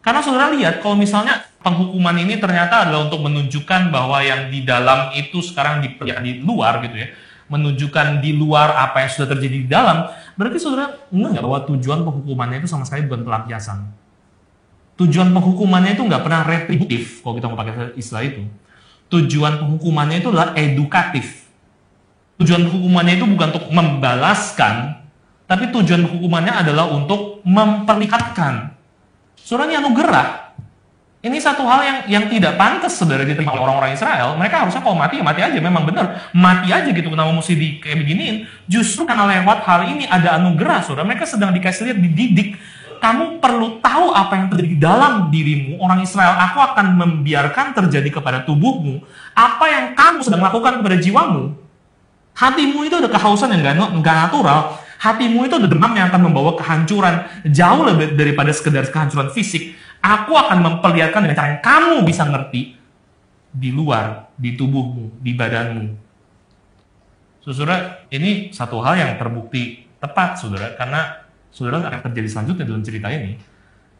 Speaker 1: Karena saudara lihat, kalau misalnya penghukuman ini ternyata adalah untuk menunjukkan bahwa yang di dalam itu sekarang di luar gitu ya, menunjukkan di luar apa yang sudah terjadi di dalam, berarti saudara enggak bahwa tujuan penghukumannya itu sama sekali bukan pelampiasan. Tujuan penghukumannya itu nggak pernah retributif, kalau kita mau pakai istilah itu. Tujuan penghukumannya itu adalah edukatif. Tujuan penghukumannya itu bukan untuk membalaskan, tapi tujuan penghukumannya adalah untuk memperlihatkan. Saudara, ini anugerah. Ini satu hal yang tidak pantas saudara diterima oleh orang-orang Israel. Mereka harusnya kalau mati ya mati aja, memang benar. Mati aja gitu, kenapa mesti kayak beginiin. Justru karena lewat hal ini ada anugerah, saudara. Mereka sedang dikasih lihat, dididik. Kamu perlu tahu apa yang terjadi di dalam dirimu. Orang Israel, aku akan membiarkan terjadi kepada tubuhmu apa yang kamu sedang lakukan kepada jiwamu. Hatimu itu ada kehausan yang nggak natural. Hatimu itu ada demam yang akan membawa kehancuran jauh lebih daripada sekedar kehancuran fisik. Aku akan memperlihatkan dengan cara yang kamu bisa ngerti di luar, di tubuhmu, di badanmu. Saudara, ini satu hal yang terbukti tepat, saudara, karena saudara akan terjadi selanjutnya dalam cerita ini.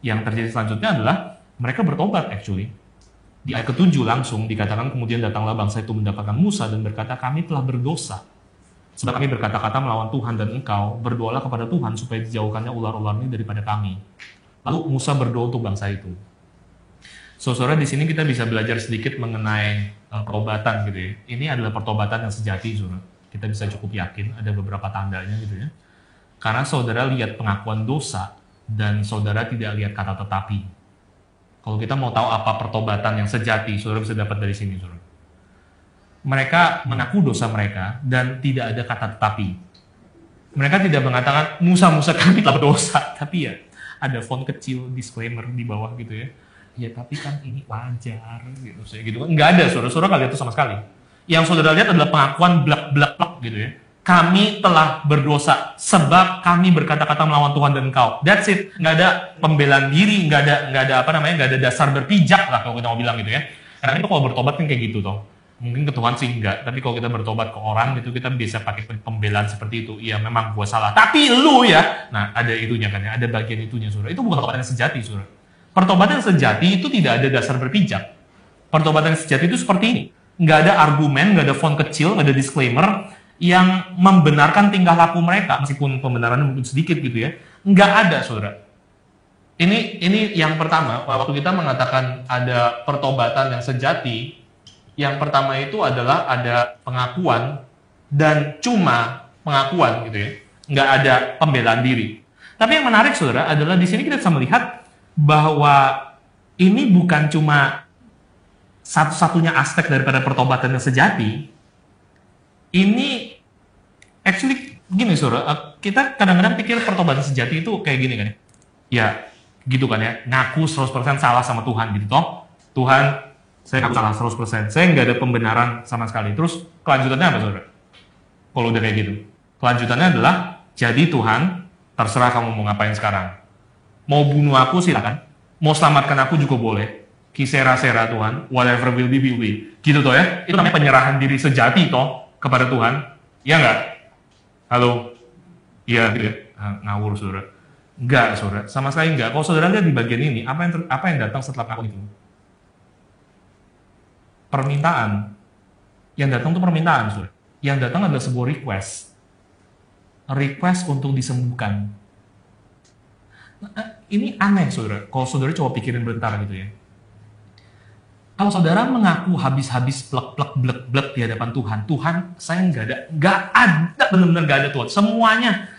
Speaker 1: Yang terjadi selanjutnya adalah mereka bertobat actually. Di ayat ke-7 langsung dikatakan kemudian datanglah bangsa itu mendapatkan Musa dan berkata, kami telah berdosa. Sebab kami berkata-kata melawan Tuhan dan engkau, berdoalah kepada Tuhan supaya dijauhkannya ular-ular ini daripada kami. Lalu Musa berdoa untuk bangsa itu. Saudara, di sini kita bisa belajar sedikit mengenai pertobatan gitu ya. Ini adalah pertobatan yang sejati, saudara. Kita bisa cukup yakin, ada beberapa tandanya gitu ya. Karena saudara lihat pengakuan dosa dan saudara tidak lihat kata tetapi. Kalau kita mau tahu apa pertobatan yang sejati, saudara bisa dapat dari sini, saudara. Mereka mengaku dosa mereka dan tidak ada kata tetapi. Mereka tidak mengatakan, Musa kami telah berdosa. Tapi ya, ada font kecil disclaimer di bawah gitu ya. Ya tapi kan ini wajar gitu. Nggak ada, saudara nggak lihat itu sama sekali. Yang saudara lihat adalah pengakuan blak-blak gitu ya. Kami telah berdosa sebab kami berkata-kata melawan Tuhan dan engkau. That's it. Nggak ada pembelaan diri, nggak ada dasar berpijak lah kalau kita mau bilang gitu ya. Karena itu kalau bertobat kan kayak gitu toh. Mungkin ke Tuhan sih enggak, tapi kalau kita bertobat ke orang gitu kita bisa pakai pembelaan seperti itu. Iya memang gua salah, tapi lu ya. Nah ada itunya kan ya, ada bagian itunya saudara. Itu bukan pertobatan yang sejati saudara. Pertobatan yang sejati itu tidak ada dasar berpijak. Pertobatan yang sejati itu seperti ini. Nggak ada argumen, nggak ada font kecil, nggak ada disclaimer yang membenarkan tingkah laku mereka, meskipun pembenarannya mungkin sedikit gitu ya. Nggak ada saudara. Ini yang pertama, waktu kita mengatakan ada pertobatan yang sejati, yang pertama itu adalah ada pengakuan dan cuma pengakuan gitu ya. Nggak ada pembelaan diri. Tapi yang menarik saudara adalah di sini kita bisa melihat bahwa ini bukan cuma satu-satunya aspek daripada pertobatan yang sejati. Ini actually gini saudara, kita kadang-kadang pikir pertobatan sejati itu kayak gini kan ya. Ya gitu kan ya, ngaku 100% salah sama Tuhan gitu toh. Tuhan, saya nggak salah 100%. Saya nggak ada pembenaran sama sekali. Terus kelanjutannya apa, saudara? Kalau udah kayak gitu. Kelanjutannya adalah, jadi Tuhan, terserah kamu mau ngapain sekarang. Mau bunuh aku silakan. Mau selamatkan aku juga boleh. Kisera-sera Tuhan, whatever will be, will be. Gitu toh ya. Itu namanya penyerahan diri sejati toh kepada Tuhan. Iya nggak? Halo? Iya gitu ya. Ngawur, saudara. Enggak, saudara. Sama sekali enggak. Kalau saudara lihat di bagian ini, apa yang datang setelah pengakuan itu? Permintaan. Yang datang itu permintaan, saudara. Yang datang adalah sebuah request. Request untuk disembuhkan. Ini aneh, saudara. Kalau saudara coba pikirin bentar gitu ya. Kalau saudara mengaku habis-habis plek-plek blek-blek di hadapan Tuhan, Tuhan, saya nggak ada, benar-benar nggak ada Tuhan. Semuanya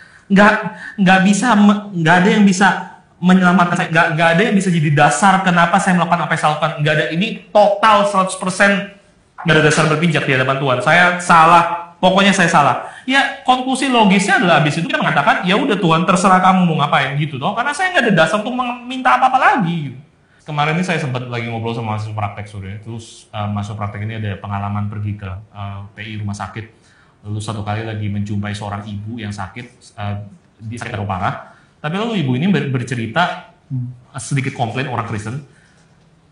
Speaker 1: nggak bisa, nggak ada yang bisa menyelamatkan saya, nggak ada yang bisa jadi dasar kenapa saya melakukan apa yang saya lakukan. Nggak ada, ini total 100% nggak ada dasar berpijak di hadapan Tuhan. Saya salah, pokoknya saya salah. Ya konklusi logisnya adalah habis itu kita mengatakan, ya udah Tuhan terserah kamu mau ngapain gitu toh, karena saya nggak ada dasar untuk meminta apa-apa lagi. Gitu. Kemarin ini saya sempat lagi ngobrol sama mahasiswa praktek sore, terus mahasiswa praktek ini ada pengalaman pergi ke PI rumah sakit, lalu satu kali lagi menjumpai seorang ibu yang sakit, dia sakit terlalu parah, tapi lalu ibu ini bercerita sedikit komplain orang Kristen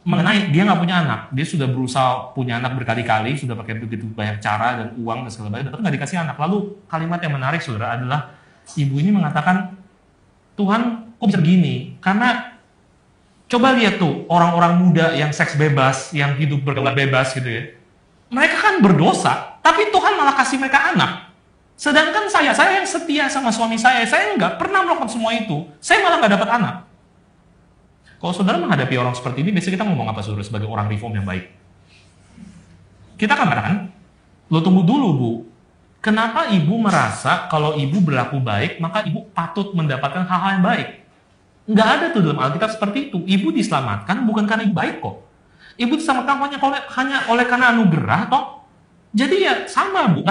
Speaker 1: mengenai dia nggak punya anak, dia sudah berusaha punya anak berkali-kali, sudah pakai begitu banyak cara dan uang dan segala macam, tapi nggak dikasih anak. Lalu kalimat yang menarik saudara adalah ibu ini mengatakan, Tuhan kok bisa begini? Karena coba lihat tuh, orang-orang muda yang seks bebas, yang hidup bergaul bebas gitu ya. Mereka kan berdosa, tapi Tuhan malah kasih mereka anak. Sedangkan saya yang setia sama suami saya nggak pernah melakukan semua itu. Saya malah nggak dapat anak. Kalau saudara menghadapi orang seperti ini, biasanya kita ngomong apa saudara sebagai orang reform yang baik? Kita akan mengatakan, lo tunggu dulu bu. Kenapa ibu merasa kalau ibu berlaku baik, maka ibu patut mendapatkan hal-hal yang baik? Nggak ada tuh dalam Alkitab seperti itu. Ibu diselamatkan bukan karena ibu baik kok. Ibu diselamatkan hanya oleh karena anugerah toh. Jadi ya sama bu.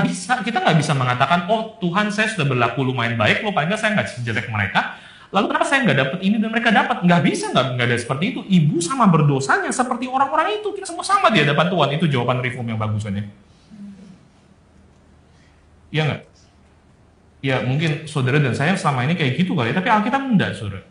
Speaker 1: Kita nggak bisa mengatakan, oh Tuhan saya sudah berlaku lumayan baik, loh paling nggak saya nggak sejelek mereka. Lalu kenapa saya nggak dapat ini dan mereka dapat? Nggak bisa, nggak ada seperti itu. Ibu sama berdosanya seperti orang-orang itu. Kita semua sama di hadapan Tuhan. Itu jawaban reform yang bagus kan ya. Iya nggak? Ya mungkin saudara dan saya selama ini kayak gitu kali ya. Tapi Alkitab enggak saudara.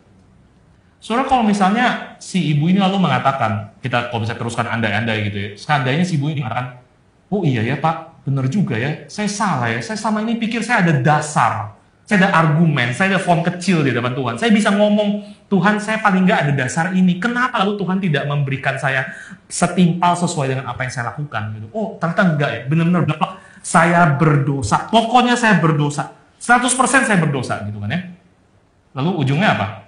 Speaker 1: Saudara, kalau misalnya si ibu ini lalu mengatakan, kita kalau bisa teruskan andai-andai gitu ya, seandainya si ibu ini mengatakan, oh iya ya Pak, benar juga ya, saya salah ya, saya selama ini pikir saya ada dasar, saya ada argumen, saya ada form kecil di hadapan Tuhan, saya bisa ngomong, Tuhan saya paling nggak ada dasar ini, kenapa lalu Tuhan tidak memberikan saya setimpal sesuai dengan apa yang saya lakukan gitu. Oh ternyata enggak ya, benar-benar saya berdosa, pokoknya saya berdosa, 100% saya berdosa gitu kan ya. Lalu ujungnya apa?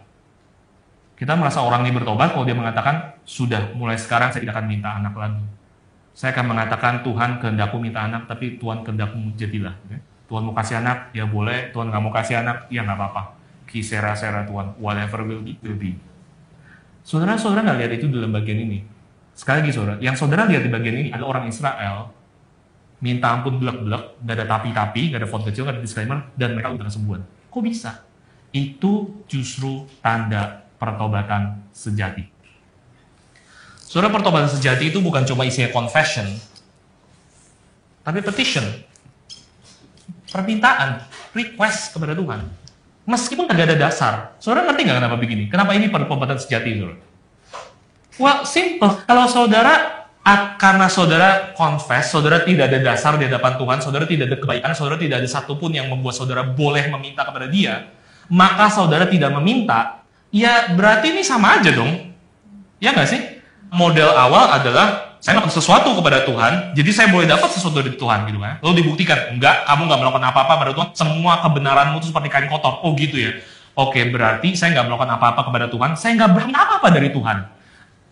Speaker 1: Kita merasa orang ini bertobat kalau dia mengatakan, sudah mulai sekarang saya tidak akan minta anak lagi. Saya akan mengatakan, Tuhan kehendakku minta anak, tapi Tuhan kehendakmu jadilah. Tuhan mau kasih anak, ya boleh. Tuhan nggak mau kasih anak, ya nggak apa-apa. Kisera-sera Tuhan, whatever will be, will be. Saudara-saudara nggak lihat itu dalam bagian ini. Sekali lagi saudara, yang saudara lihat di bagian ini, ada orang Israel, minta ampun blek-blek, nggak ada tapi-tapi, nggak ada font kecil, nggak ada disclaimer, dan mereka udah kesembuhan. Kok bisa? Itu justru tanda pertobatan sejati. Saudara, pertobatan sejati itu bukan cuma isinya confession, tapi petition, permintaan, request kepada Tuhan. Meskipun tidak ada dasar. Saudara ngerti nggak kenapa begini? Kenapa ini pertobatan sejati, saudara? Well, simple. Kalau saudara, karena saudara confess, saudara tidak ada dasar di hadapan Tuhan, saudara tidak ada kebaikan, saudara tidak ada satupun yang membuat saudara boleh meminta kepada Dia, maka saudara tidak meminta. Ya berarti ini sama aja dong. Ya nggak sih? Model awal adalah saya melakukan sesuatu kepada Tuhan, jadi saya boleh dapat sesuatu dari Tuhan gitu kan. Lalu dibuktikan, enggak, kamu nggak melakukan apa-apa pada Tuhan, semua kebenaranmu itu seperti kain kotor. Oh gitu ya. Oke, berarti saya nggak melakukan apa-apa kepada Tuhan, saya nggak berharap apa-apa dari Tuhan.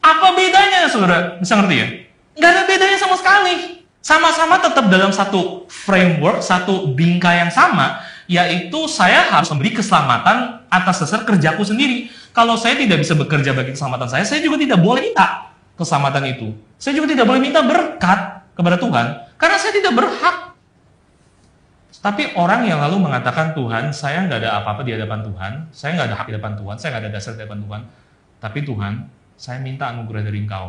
Speaker 1: Apa bedanya saudara? Bisa ngerti ya? Nggak ada bedanya sama sekali. Sama-sama tetap dalam satu framework, satu bingkai yang sama, yaitu saya harus memberi keselamatan atas dasar kerjaku sendiri. Kalau saya tidak bisa bekerja bagi keselamatan saya juga tidak boleh minta keselamatan itu. Saya juga tidak boleh minta berkat kepada Tuhan, karena saya tidak berhak. Tapi orang yang lalu mengatakan, Tuhan, saya nggak ada apa-apa di hadapan Tuhan, saya nggak ada hak di hadapan Tuhan, saya nggak ada dasar di hadapan Tuhan, tapi Tuhan, saya minta anugerah dari Engkau.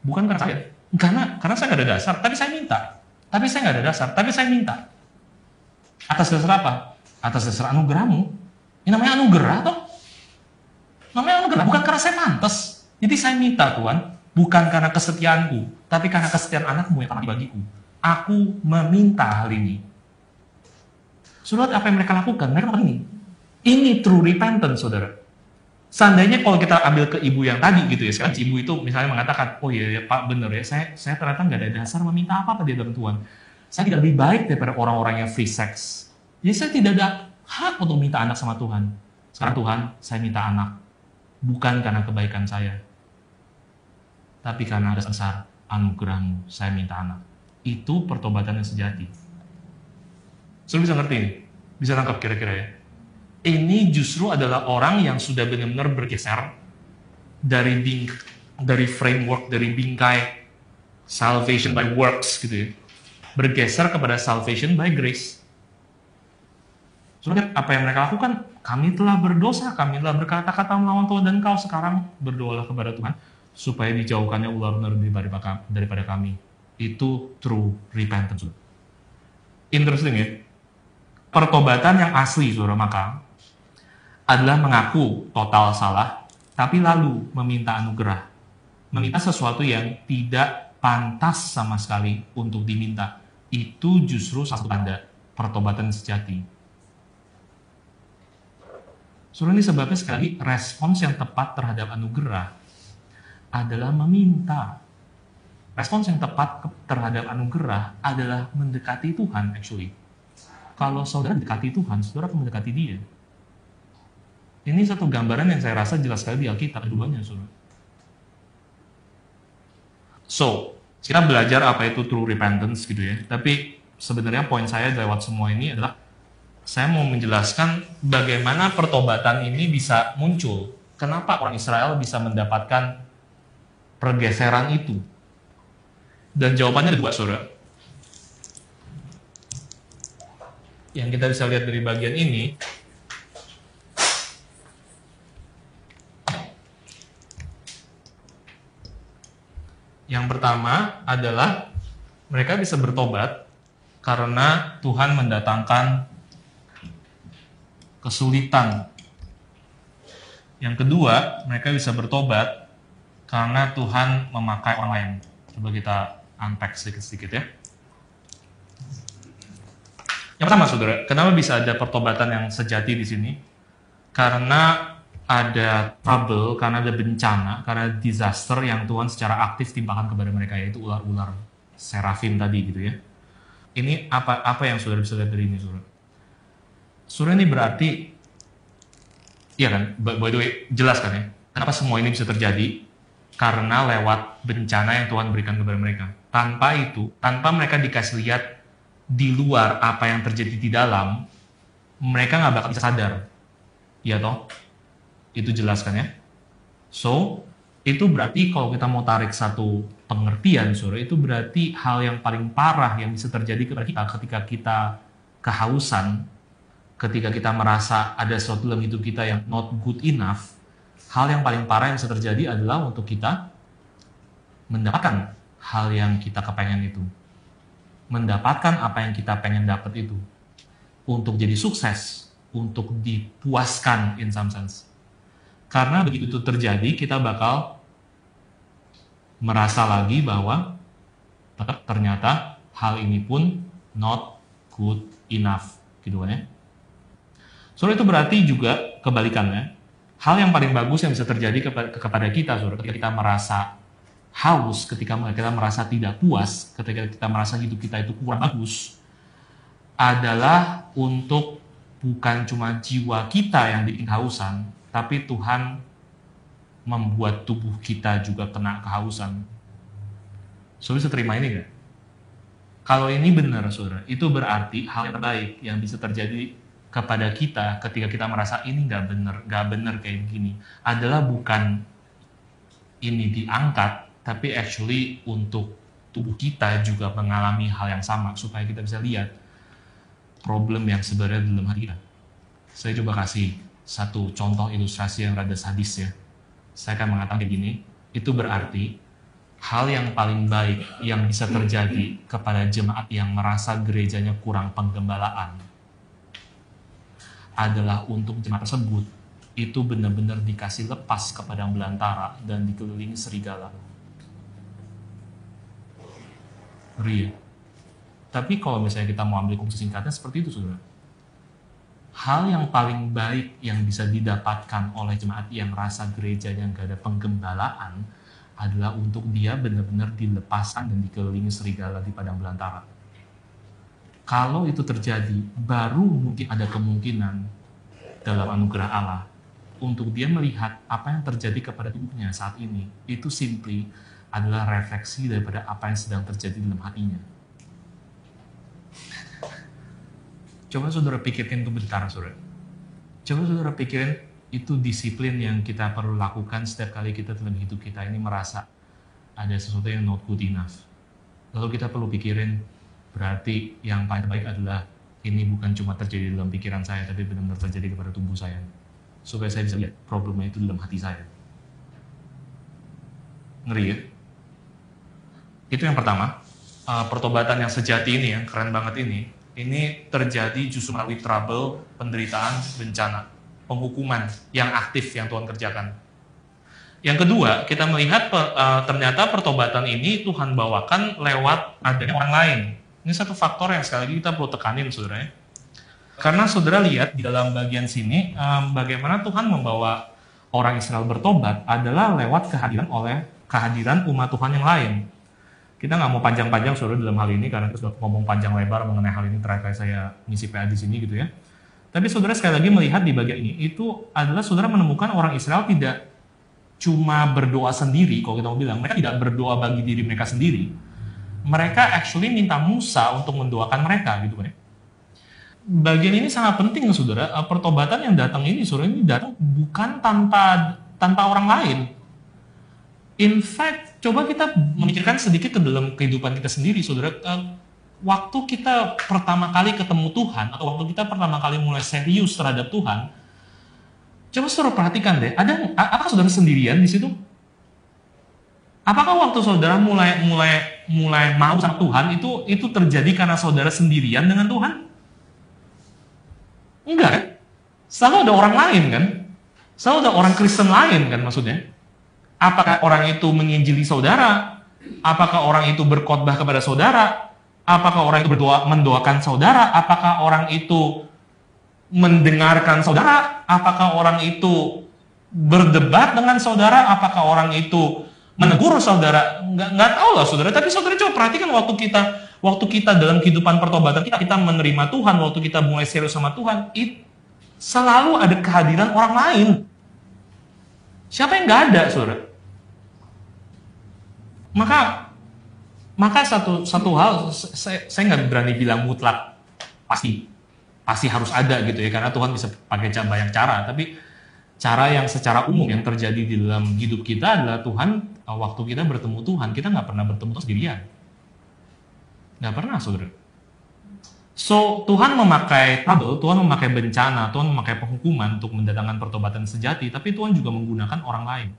Speaker 1: Bukan karena saya, karena saya nggak ada dasar, tapi saya minta. Tapi saya nggak ada dasar, tapi saya minta. Atas dasar apa? Atas dasar anugerahmu. Ini namanya anugerah toh. Namanya anugerah, bukan karena saya pantas. Jadi saya minta Tuhan, bukan karena kesetiaanku, tapi karena kesetiaan anakmu yang telah bagiku. Aku meminta hal ini. Saudara, apa yang mereka lakukan? Mereka lakukan ini. Ini true repentance, saudara. Seandainya kalau kita ambil ke ibu yang tadi gitu ya, sekarang ibu itu misalnya mengatakan, oh iya ya Pak, benar ya, saya ternyata nggak ada dasar meminta apa-apa di hadapan Tuhan. Saya tidak lebih baik daripada orang-orang yang free sex. Jadi saya tidak ada hak untuk minta anak sama Tuhan. Sekarang Tuhan, saya minta anak. bukan karena kebaikan saya, tapi karena atas besar anugerahmu saya minta anak. Itu pertobatan yang sejati. Sudah bisa ngerti ini? Bisa tangkap kira-kira ya? Ini justru adalah orang yang sudah benar-benar bergeser dari framework, dari bingkai salvation by works gitu ya, bergeser kepada salvation by grace. Soalnya apa yang mereka lakukan? Kami telah berdosa, kami telah berkata-kata melawan Tuhan dan kau, sekarang berdoalah kepada Tuhan supaya dijauhkannya ular daripada kami. Itu true repentance. Interesting ya. Pertobatan yang asli, saudara, maka adalah mengaku total salah, tapi lalu meminta anugerah. Meminta sesuatu yang tidak pantas sama sekali untuk diminta. Itu justru satu tanda pertobatan sejati. Saudara, ini sebabnya sekali respons yang tepat terhadap anugerah adalah meminta. Respons yang tepat terhadap anugerah adalah mendekati Tuhan, actually. Kalau saudara mendekati Tuhan, saudara akan mendekati Dia. Ini satu gambaran yang saya rasa jelas sekali di Alkitab, keduanya, saudara. So, kita belajar apa itu true repentance gitu ya. Tapi sebenarnya poin saya lewat semua ini adalah saya mau menjelaskan bagaimana pertobatan ini bisa muncul. Kenapa orang Israel bisa mendapatkan pergeseran itu? Dan jawabannya ada dua, saudara. Yang kita bisa lihat dari bagian ini, yang pertama adalah mereka bisa bertobat karena Tuhan mendatangkan kesulitan. Yang kedua, mereka bisa bertobat karena Tuhan memakai orang lain. Coba kita unpack sedikit-sedikit ya. Yang pertama, saudara, kenapa bisa ada pertobatan yang sejati di sini? Karena ada trouble, karena ada bencana, karena disaster yang Tuhan secara aktif timpakan kepada mereka, yaitu ular-ular serafim tadi gitu ya. Ini apa yang saudara bisa lihat dari ini, saudara? Saudara, ini berarti, iya kan, by the way, jelas kan ya, kenapa semua ini bisa terjadi? Karena lewat bencana yang Tuhan berikan kepada mereka. Tanpa itu, tanpa mereka dikasih lihat di luar apa yang terjadi di dalam, mereka nggak bakal bisa sadar. Iya toh? Itu jelas kan ya? So, itu berarti kalau kita mau tarik satu pengertian, saudara, itu berarti hal yang paling parah yang bisa terjadi kepada kita ketika kita kehausan, ketika kita merasa ada sesuatu dalam hidup kita yang not good enough. Hal yang paling parah yang bisa terjadi adalah untuk kita mendapatkan hal yang kita kepengen itu. Mendapatkan apa yang kita pengen dapat itu. Untuk jadi sukses, untuk dipuaskan in some sense. Karena begitu itu terjadi, kita bakal merasa lagi bahwa ternyata hal ini pun not good enough. Gitu kan ya. So, itu berarti juga kebalikannya. Hal yang paling bagus yang bisa terjadi kepada kita, saudara, ketika kita merasa haus, ketika kita merasa tidak puas, ketika kita merasa hidup kita itu kurang bagus, adalah untuk bukan cuma jiwa kita yang bikin kehausan, tapi Tuhan membuat tubuh kita juga kena kehausan. Saudara bisa terima ini nggak? Kalau ini benar, saudara, itu berarti hal yang terbaik yang bisa terjadi kepada kita ketika kita merasa ini nggak benar kayak gini adalah bukan ini diangkat, tapi actually untuk tubuh kita juga mengalami hal yang sama supaya kita bisa lihat problem yang sebenarnya dalam hati kita. Saya coba kasih satu contoh ilustrasi yang rada sadis ya. Saya akan mengatakan kayak gini, itu berarti hal yang paling baik yang bisa terjadi kepada jemaat yang merasa gerejanya kurang penggembalaan adalah untuk jemaat tersebut itu benar-benar dikasih lepas ke padang belantara dan dikelilingi serigala. Ngeri ya? Tapi kalau misalnya kita mau ambil kunci singkatnya seperti itu, saudara. Hal yang paling baik yang bisa didapatkan oleh jemaat yang rasa gerejanya nggak ada penggembalaan adalah untuk dia benar-benar dilepaskan dan dikelilingi serigala di padang belantara. Kalau itu terjadi, baru mungkin ada kemungkinan dalam anugerah Allah untuk dia melihat apa yang terjadi kepada tubuhnya saat ini, itu simply adalah refleksi daripada apa yang sedang terjadi dalam hatinya. Coba saudara pikirin itu bentar, saudara. Coba saudara pikirin itu disiplin yang kita perlu lakukan setiap kali kita dalam hidup kita ini merasa ada sesuatu yang not good enough. Lalu kita perlu pikirin, berarti yang paling baik adalah ini bukan cuma terjadi dalam pikiran saya, tapi benar-benar terjadi kepada tubuh saya. Supaya saya bisa lihat problemnya itu dalam hati saya. Ngeri ya? Itu yang pertama. Pertobatan yang sejati ini, yang keren banget ini terjadi justru melalui trouble, penderitaan, bencana, penghukuman yang aktif yang Tuhan kerjakan. Yang kedua, kita melihat ternyata pertobatan ini Tuhan bawakan lewat adanya orang lain. Ini satu faktor yang sekali lagi kita perlu tekanin, saudara. Karena saudara lihat di dalam bagian sini, bagaimana Tuhan membawa orang Israel bertobat adalah lewat kehadiran umat Tuhan yang lain. Kita nggak mau panjang-panjang saudara dalam hal ini, karena kita sudah ngomong panjang lebar mengenai hal ini terakhir saya ngisi PA di sini gitu ya. Tapi saudara sekali lagi melihat di bagian ini, itu adalah saudara menemukan orang Israel tidak cuma berdoa sendiri, kalau kita mau bilang, mereka tidak berdoa bagi diri mereka sendiri. Mereka actually minta Musa untuk mendoakan mereka gitu kan ya. Bagian ini sangat penting saudara. Pertobatan yang datang ini saudara, ini datang bukan tanpa orang lain. In fact, coba kita memikirkan sedikit ke dalam kehidupan kita sendiri saudara. Waktu kita pertama kali ketemu Tuhan, atau waktu kita pertama kali mulai serius terhadap Tuhan, coba saudara perhatikan deh, apakah saudara sendirian di situ? Apakah waktu saudara mulai mau sama Tuhan itu terjadi karena saudara sendirian dengan Tuhan? Enggak kan? Selalu ada orang lain kan? Selalu ada orang Kristen lain kan maksudnya? Apakah orang itu menginjili saudara? Apakah orang itu berkhotbah kepada saudara? Apakah orang itu mendoakan saudara? Apakah orang itu mendengarkan saudara? Apakah orang itu berdebat dengan saudara? Apakah orang itu menegur saudara? Nggak tahu lah saudara. Tapi saudara coba perhatikan waktu kita dalam kehidupan pertobatan kita menerima Tuhan, waktu kita mulai serius sama Tuhan, selalu ada kehadiran orang lain. Siapa yang nggak ada saudara? Maka satu hal saya nggak berani bilang mutlak pasti harus ada gitu ya, karena Tuhan bisa pakai banyak cara, tapi cara yang secara umum yang terjadi di dalam hidup kita adalah Tuhan, waktu kita bertemu Tuhan, kita nggak pernah bertemu sendirian. Nggak pernah, saudara. So, Tuhan memakai trouble, Tuhan memakai bencana, Tuhan memakai penghukuman untuk mendatangkan pertobatan sejati, tapi Tuhan juga menggunakan orang lain.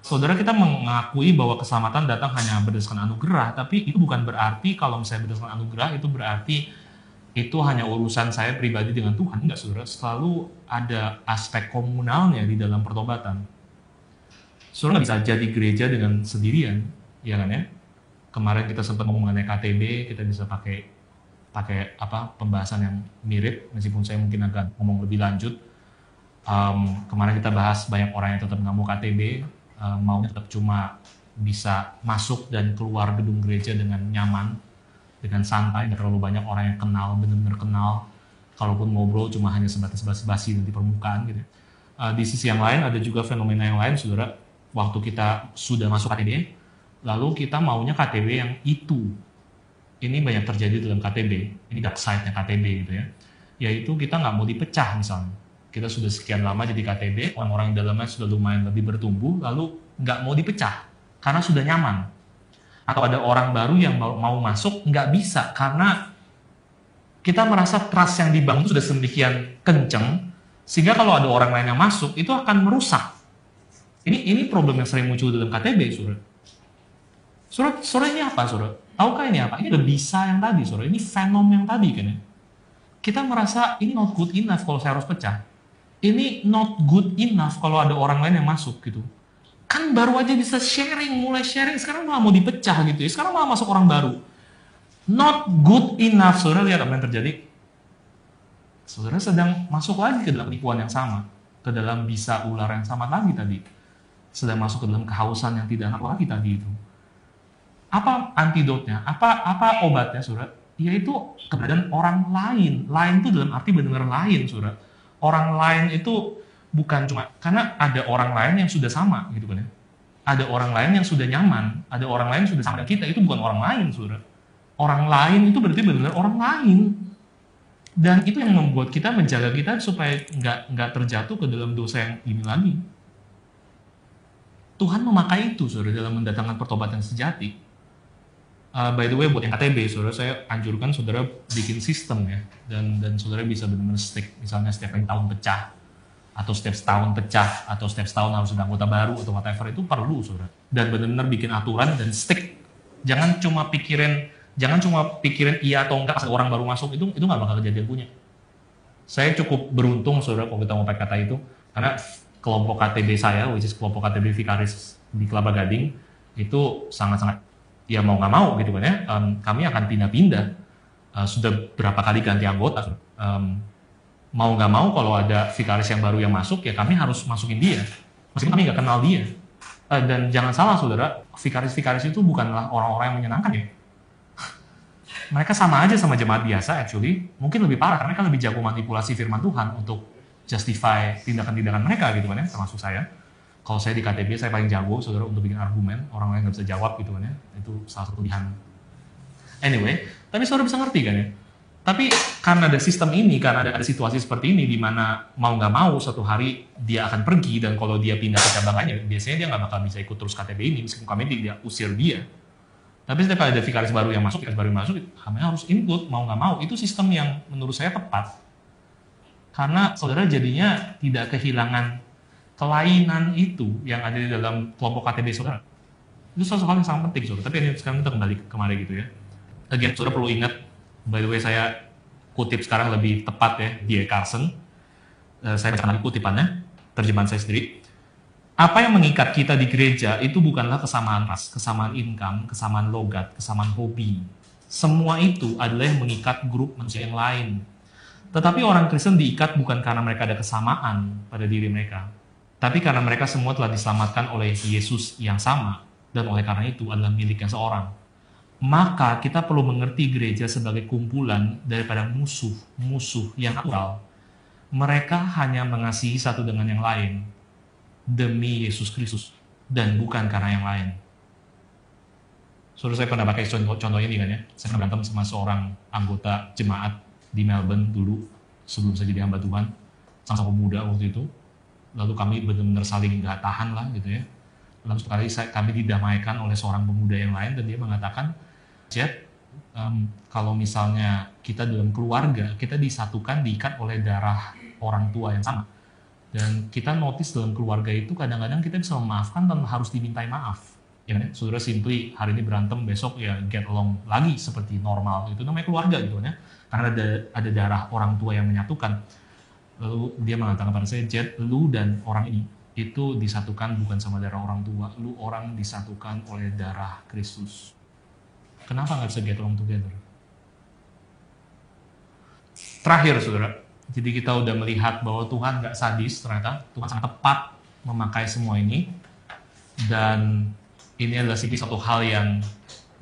Speaker 1: Saudara, kita mengakui bahwa keselamatan datang hanya berdasarkan anugerah, tapi itu bukan berarti kalau misalnya berdasarkan anugerah, itu berarti itu hanya urusan saya pribadi dengan Tuhan. Enggak, saudara. Selalu ada aspek komunalnya di dalam pertobatan. Saudara nggak bisa jadi gereja dengan sendirian, ya kan ya? Kemarin kita sempat ngomong mengenai KTB, kita bisa pakai pembahasan yang mirip, meskipun saya mungkin akan ngomong lebih lanjut. Kemarin kita bahas banyak orang yang tetap nggak mau KTB, maunya tetap cuma bisa masuk dan keluar gedung gereja dengan nyaman, dengan santai, nggak terlalu banyak orang yang kenal, benar-benar kenal. Kalaupun ngobrol cuma hanya sebatas basi-basi di permukaan gitu. Di sisi yang lain ada juga fenomena yang lain, saudara. Waktu kita sudah masuk KTB, lalu kita maunya KTB yang itu. Ini banyak terjadi dalam KTB. Ini dark side-nya KTB gitu ya. Yaitu kita nggak mau dipecah misalnya. Kita sudah sekian lama jadi KTB, orang-orang yang dalamnya sudah lumayan lebih bertumbuh, lalu nggak mau dipecah karena sudah nyaman. Atau ada orang baru yang mau masuk, nggak bisa karena kita merasa trust yang dibangun sudah sedemikian kenceng, sehingga kalau ada orang lain yang masuk, itu akan merusak. Ini problem yang sering muncul dalam KTB, saudara. Saudara ini apa, saudara? Tahukah ini apa? Ini udah bisa yang tadi, saudara. Ini fenom yang tadi kan ya. Kita merasa ini not good enough kalau saya harus pecah. Ini not good enough kalau ada orang lain yang masuk gitu. Kan baru aja bisa mulai sharing, sekarang malah mau dipecah gitu ya. Sekarang malah masuk orang baru. Not good enough, saudara lihat apa yang terjadi. Saudara sedang masuk lagi ke dalam tipuan yang sama. Ke dalam bisa ular yang sama lagi tadi. Sedang masuk ke dalam kehausan yang tidak enak lagi tadi itu. Apa antidotnya? Apa obatnya, saudara? Yaitu keberadaan orang lain. Lain itu dalam arti benar-benar lain, saudara. Orang lain itu bukan cuma karena ada orang lain yang sudah sama gitu kan ya. Ada orang lain yang sudah nyaman, ada orang lain yang sudah sama dengan kita, itu bukan orang lain, saudara. Orang lain itu berarti benar-benar orang lain. Dan itu yang membuat kita menjaga kita supaya nggak terjatuh ke dalam dosa yang ini lagi. Tuhan memakai itu, saudara, dalam mendatangkan pertobatan sejati. By the way, buat yang KTB, saudara, saya anjurkan saudara bikin sistem ya, dan saudara bisa benar-benar stick, misalnya setiap tahun pecah, atau setiap setahun pecah, atau setiap setahun harus ada anggota baru, atau whatever, itu perlu, saudara. Dan benar-benar bikin aturan dan stick. Jangan cuma pikirin iya atau enggak orang baru masuk, itu nggak bakal kejadian punya. Saya cukup beruntung, saudara, kalau kita mau pakai kata itu, karena kelompok KTB saya, which is kelompok KTB Vikaris di Kelapa Gading, itu sangat-sangat ya mau nggak mau gitu kan ya, kami akan pindah-pindah. Sudah berapa kali ganti anggota. Mau nggak mau kalau ada vikaris yang baru yang masuk, ya kami harus masukin dia. Meskipun kami nggak kenal dia. Dan jangan salah saudara, vikaris-vikaris itu bukanlah orang-orang yang menyenangkan ya. Mereka sama aja sama jemaat biasa actually. Mungkin lebih parah, karena mereka lebih jago manipulasi firman Tuhan untuk justify tindakan-tindakan mereka gitu kan ya, termasuk saya. Kalau saya di KTB, saya paling jago, saudara, untuk bikin argumen. Orang lain nggak bisa jawab gitu kan ya. Itu salah satu pilihan. Anyway, tapi saudara bisa ngerti kan ya. Tapi karena ada sistem ini, karena ada situasi seperti ini, di mana mau nggak mau, suatu hari dia akan pergi, dan kalau dia pindah ke cabang lainnya, biasanya dia nggak bakal bisa ikut terus KTB ini, meskipun kami tidak usir dia. Tapi setiap ada vikaris baru yang masuk, kami harus input, mau nggak mau. Itu sistem yang menurut saya tepat. Karena saudara jadinya tidak kehilangan kelainan itu yang ada di dalam kelompok KTB saudara. Itu suatu hal yang sangat penting, saudara. Tapi ini sekarang kita kembali kemari gitu ya. Again, saudara perlu ingat, by the way saya kutip sekarang lebih tepat ya, D.A. Carson. Saya baca kutipannya, terjemahan saya sendiri. Apa yang mengikat kita di gereja itu bukanlah kesamaan ras, kesamaan income, kesamaan logat, kesamaan hobi. Semua itu adalah yang mengikat grup manusia yang lain. Tetapi orang Kristen diikat bukan karena mereka ada kesamaan pada diri mereka, tapi karena mereka semua telah diselamatkan oleh Yesus yang sama, dan oleh karena itu adalah miliknya seorang. Maka kita perlu mengerti gereja sebagai kumpulan daripada musuh yang natural. Mereka hanya mengasihi satu dengan yang lain demi Yesus Kristus, dan bukan karena yang lain. Saudara, saya pernah pakai contoh ini kan ya. Saya pernah berantem sama seorang anggota jemaat di Melbourne dulu, sebelum saya jadi hamba Tuhan, sama-sama pemuda waktu itu. Lalu kami benar-benar saling nggak tahan lah gitu ya. Lalu sekali kami didamaikan oleh seorang pemuda yang lain, dan dia mengatakan, Jet, kalau misalnya kita dalam keluarga, kita disatukan, diikat oleh darah orang tua yang sama. Dan kita notice dalam keluarga itu kadang-kadang kita bisa memaafkan tanpa harus dimintai maaf. Ya kan? Saudara simply hari ini berantem, besok ya get along lagi seperti normal. Itu namanya keluarga gitu kan ya. Karena ada darah orang tua yang menyatukan. Lalu dia mengatakan pada saya, Jet, lu dan orang ini itu disatukan bukan sama darah orang tua, lu orang disatukan oleh darah Kristus. Kenapa nggak bisa get along together? Terakhir, saudara, jadi kita udah melihat bahwa Tuhan nggak sadis ternyata, Tuhan sangat tepat memakai semua ini, dan ini adalah satu hal yang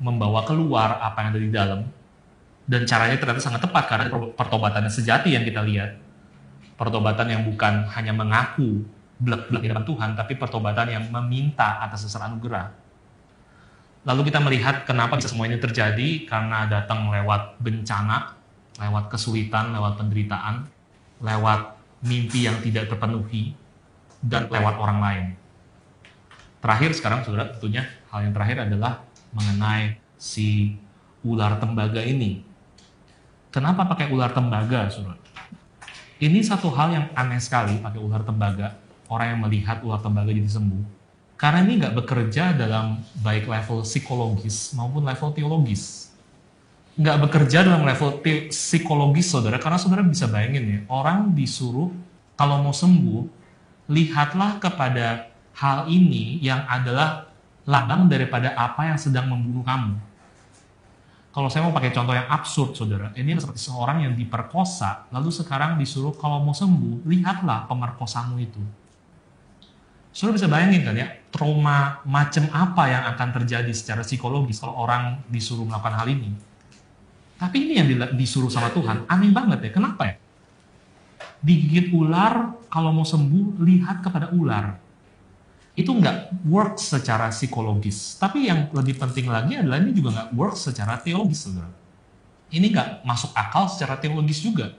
Speaker 1: membawa keluar apa yang ada di dalam, dan caranya ternyata sangat tepat karena pertobatan sejati yang kita lihat. Pertobatan yang bukan hanya mengaku blek-blek di depan Tuhan, tapi pertobatan yang meminta atas dasar anugerah. Lalu kita melihat kenapa bisa semua ini terjadi, karena datang lewat bencana, lewat kesulitan, lewat penderitaan, lewat mimpi yang tidak terpenuhi, dan lewat orang lain. Terakhir sekarang, saudara, tentunya hal yang terakhir adalah mengenai si ular tembaga ini. Kenapa pakai ular tembaga, saudara? Ini satu hal yang aneh sekali, pakai ular tembaga. Orang yang melihat ular tembaga jadi sembuh. Karena ini nggak bekerja dalam baik level psikologis maupun level teologis. Nggak bekerja dalam level psikologis, saudara. Karena saudara bisa bayangin ya, orang disuruh kalau mau sembuh, lihatlah kepada hal ini yang adalah lambang daripada apa yang sedang membunuh kamu. Kalau saya mau pakai contoh yang absurd, saudara, ini seperti seorang yang diperkosa, lalu sekarang disuruh kalau mau sembuh, lihatlah pemerkosamu itu. Saudara bisa bayangin kan ya, trauma macam apa yang akan terjadi secara psikologis kalau orang disuruh melakukan hal ini. Tapi ini yang disuruh sama Tuhan, aneh banget ya, kenapa ya? Digigit ular, kalau mau sembuh, lihat kepada ular. Itu nggak work secara psikologis. Tapi yang lebih penting lagi adalah ini juga nggak work secara teologis, saudara. Ini nggak masuk akal secara teologis juga.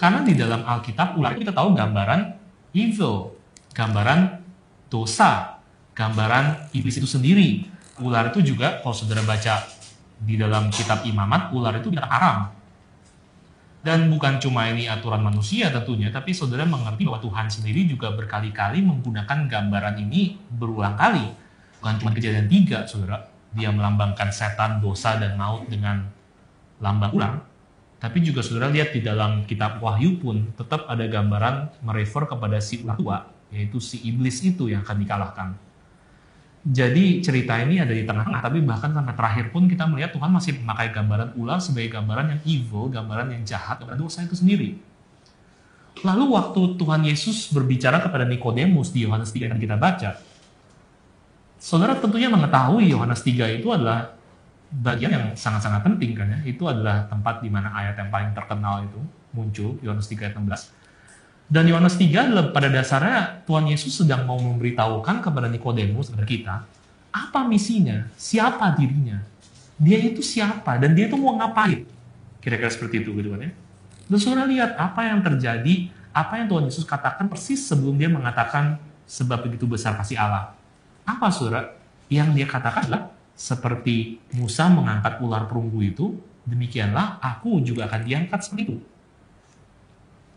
Speaker 1: Karena di dalam Alkitab, ular itu kita tahu gambaran evil, gambaran dosa, gambaran iblis itu sendiri. Ular itu juga, kalau saudara baca di dalam kitab Imamat, ular itu binatang haram. Dan bukan cuma ini aturan manusia tentunya, tapi saudara mengerti bahwa Tuhan sendiri juga berkali-kali menggunakan gambaran ini berulang kali. Bukan cuma Kejadian 3, saudara. Dia melambangkan setan, dosa, dan maut dengan lambang ular. Tapi juga saudara lihat di dalam kitab Wahyu pun tetap ada gambaran merefer kepada si ular tua, yaitu si iblis itu yang akan dikalahkan. Jadi cerita ini ada di tengah-tengah, tapi bahkan sampai terakhir pun kita melihat Tuhan masih memakai gambaran ular sebagai gambaran yang evil, gambaran yang jahat, gambaran dosa itu sendiri. Lalu waktu Tuhan Yesus berbicara kepada Nikodemus di Yohanes 3 yang kita baca, saudara tentunya mengetahui Yohanes 3 itu adalah bagian yang sangat-sangat penting kan ya. Itu adalah tempat di mana ayat yang paling terkenal itu muncul, Yohanes 3 ayat 16. Dan Yohanes 3 adalah pada dasarnya Tuhan Yesus sedang mau memberitahukan kepada Nikodemus, kepada kita, apa misinya, siapa dirinya, dia itu siapa, dan dia itu mau ngapain. Kira-kira seperti itu gitu kan ya. Dan saudara lihat apa yang terjadi, apa yang Tuhan Yesus katakan persis sebelum dia mengatakan sebab begitu besar kasih Allah. Apa saudara? Yang dia katakan adalah seperti Musa mengangkat ular perunggu itu, demikianlah aku juga akan diangkat seperti itu.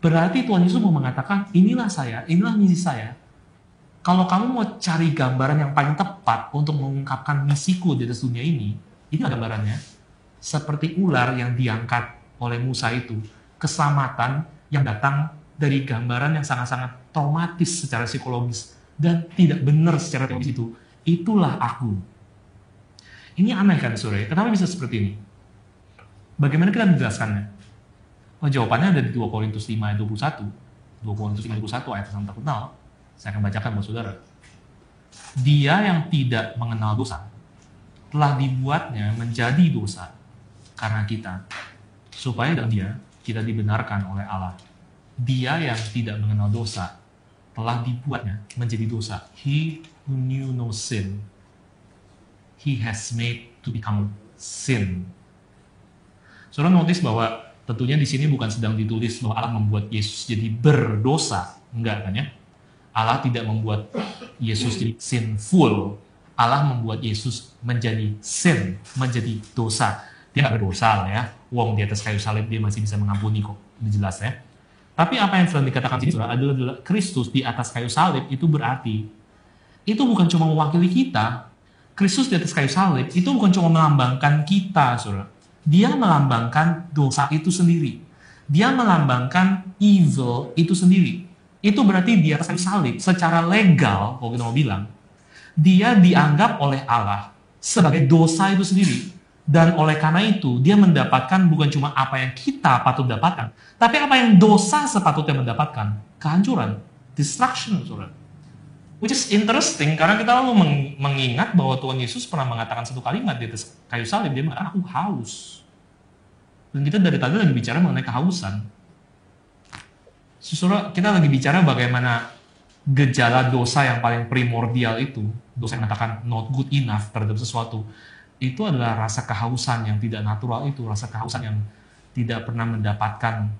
Speaker 1: Berarti Tuhan Yesus mau mengatakan, inilah saya, inilah misi saya. Kalau kamu mau cari gambaran yang paling tepat untuk mengungkapkan misiku di atas dunia ini gambarannya. Seperti ular yang diangkat oleh Musa itu, keselamatan yang datang dari gambaran yang sangat-sangat traumatis secara psikologis dan tidak benar secara teologis itu. Itulah aku. Ini aneh kan, saudara? Kenapa bisa seperti ini? Bagaimana kita menjelaskannya? Jawabannya ada di 2 Korintus 5 ayat 21. 2 Korintus 5 ayat 21 ayat yang terkenal. Saya akan bacakan buat saudara. Dia yang tidak mengenal dosa telah dibuatnya menjadi dosa karena kita, supaya dalam dia kita dibenarkan oleh Allah. Dia yang tidak mengenal dosa telah dibuatnya menjadi dosa. He who knew no sin, he has made to become sin. Saudara notice bahwa tentunya di sini bukan sedang ditulis bahwa Allah membuat Yesus jadi berdosa, enggak kan ya? Allah tidak membuat Yesus jadi sinful. Allah membuat Yesus menjadi sin, menjadi dosa. Dia nggak berdosa lah ya. Wong di atas kayu salib dia masih bisa mengampuni kok, itu jelas ya. Tapi apa yang sedang dikatakan di sini adalah Kristus di atas kayu salib itu berarti itu bukan cuma mewakili kita. Kristus di atas kayu salib itu bukan cuma melambangkan kita, saudara. Dia melambangkan dosa itu sendiri. Dia melambangkan evil itu sendiri. Itu berarti di atas kayu salib, secara legal, kalau kita mau bilang, dia dianggap oleh Allah sebagai dosa itu sendiri. Dan oleh karena itu, dia mendapatkan bukan cuma apa yang kita patut dapatkan, tapi apa yang dosa sepatutnya mendapatkan. Kehancuran, destruction, saudara. Which is interesting, karena kita lalu mengingat bahwa Tuhan Yesus pernah mengatakan satu kalimat di atas kayu salib, dia mengatakan, aku haus. Dan kita dari tadi lagi bicara mengenai kehausan. Saudara, kita lagi bicara bagaimana gejala dosa yang paling primordial itu, dosa yang mengatakan not good enough terhadap sesuatu, itu adalah rasa kehausan yang tidak natural itu, rasa kehausan yang tidak pernah mendapatkan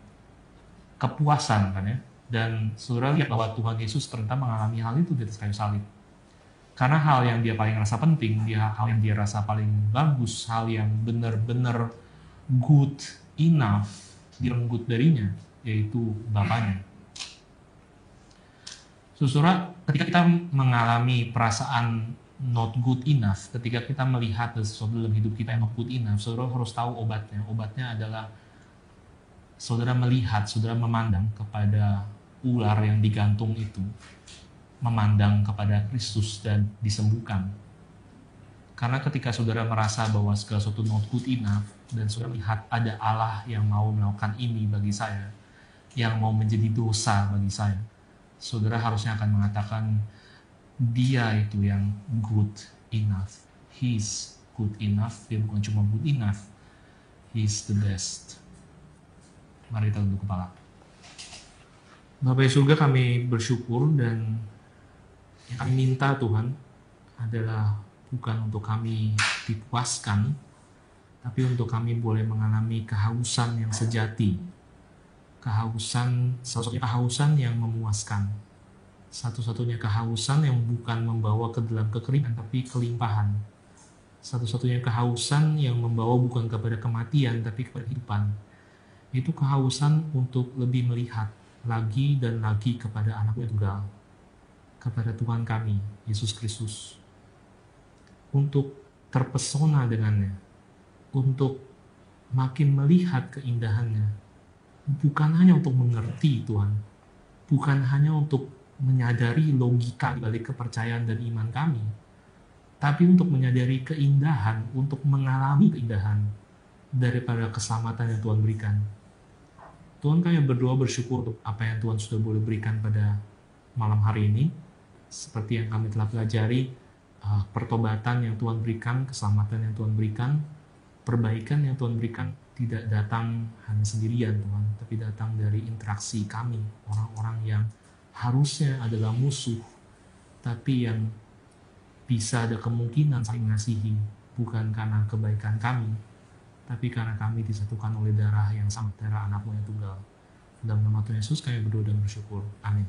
Speaker 1: kepuasan kan ya. Dan saudara lihat bahwa Tuhan Yesus ternyata mengalami hal itu di atas kayu salib. Karena hal yang dia paling rasa penting, hal yang dia rasa paling bagus, hal yang benar-benar good enough, direnggut darinya, yaitu Bapaknya. Saudara, ketika kita mengalami perasaan not good enough, ketika kita melihat sesuatu dalam hidup kita yang not good enough, saudara harus tahu obatnya. Obatnya adalah saudara melihat, saudara memandang kepada ular yang digantung itu, memandang kepada Kristus dan disembuhkan. Karena ketika saudara merasa bahwa segala sesuatu not good enough, dan saudara melihat ada Allah yang mau melakukan ini bagi saya, yang mau menjadi dosa bagi saya, saudara harusnya akan mengatakan, dia itu yang good enough. He's good enough, dia bukan cuma good enough, he's the best. Mari kita tunduk kepala. Bapak yang surga, kami bersyukur, dan yang kami minta Tuhan adalah bukan untuk kami dipuaskan, tapi untuk kami boleh mengalami kehausan yang sejati, satu-satunya kehausan yang memuaskan, satu-satunya kehausan yang bukan membawa ke dalam kekeringan tapi kelimpahan, satu-satunya kehausan yang membawa bukan kepada kematian tapi kepada kehidupan. Itu kehausan untuk lebih melihat lagi dan lagi kepada Anak-Nya Tunggal, kepada Tuhan kami, Yesus Kristus, untuk terpesona dengannya, untuk makin melihat keindahannya, bukan hanya untuk mengerti Tuhan, bukan hanya untuk menyadari logika balik kepercayaan dan iman kami, tapi untuk menyadari keindahan, untuk mengalami keindahan daripada keselamatan yang Tuhan berikan. Tuhan, kami berdoa bersyukur untuk apa yang Tuhan sudah boleh berikan pada malam hari ini. Seperti yang kami telah pelajari, pertobatan yang Tuhan berikan, keselamatan yang Tuhan berikan, perbaikan yang Tuhan berikan tidak datang hanya sendirian Tuhan, tapi datang dari interaksi kami, orang-orang yang harusnya adalah musuh, tapi yang bisa ada kemungkinan saling mengasihi, bukan karena kebaikan kami, tapi karena kami disatukan oleh darah yang sama, darah Anak-Mu yang tunggal. Dalam nama Tuhan Yesus kami berdoa dan bersyukur. Amin.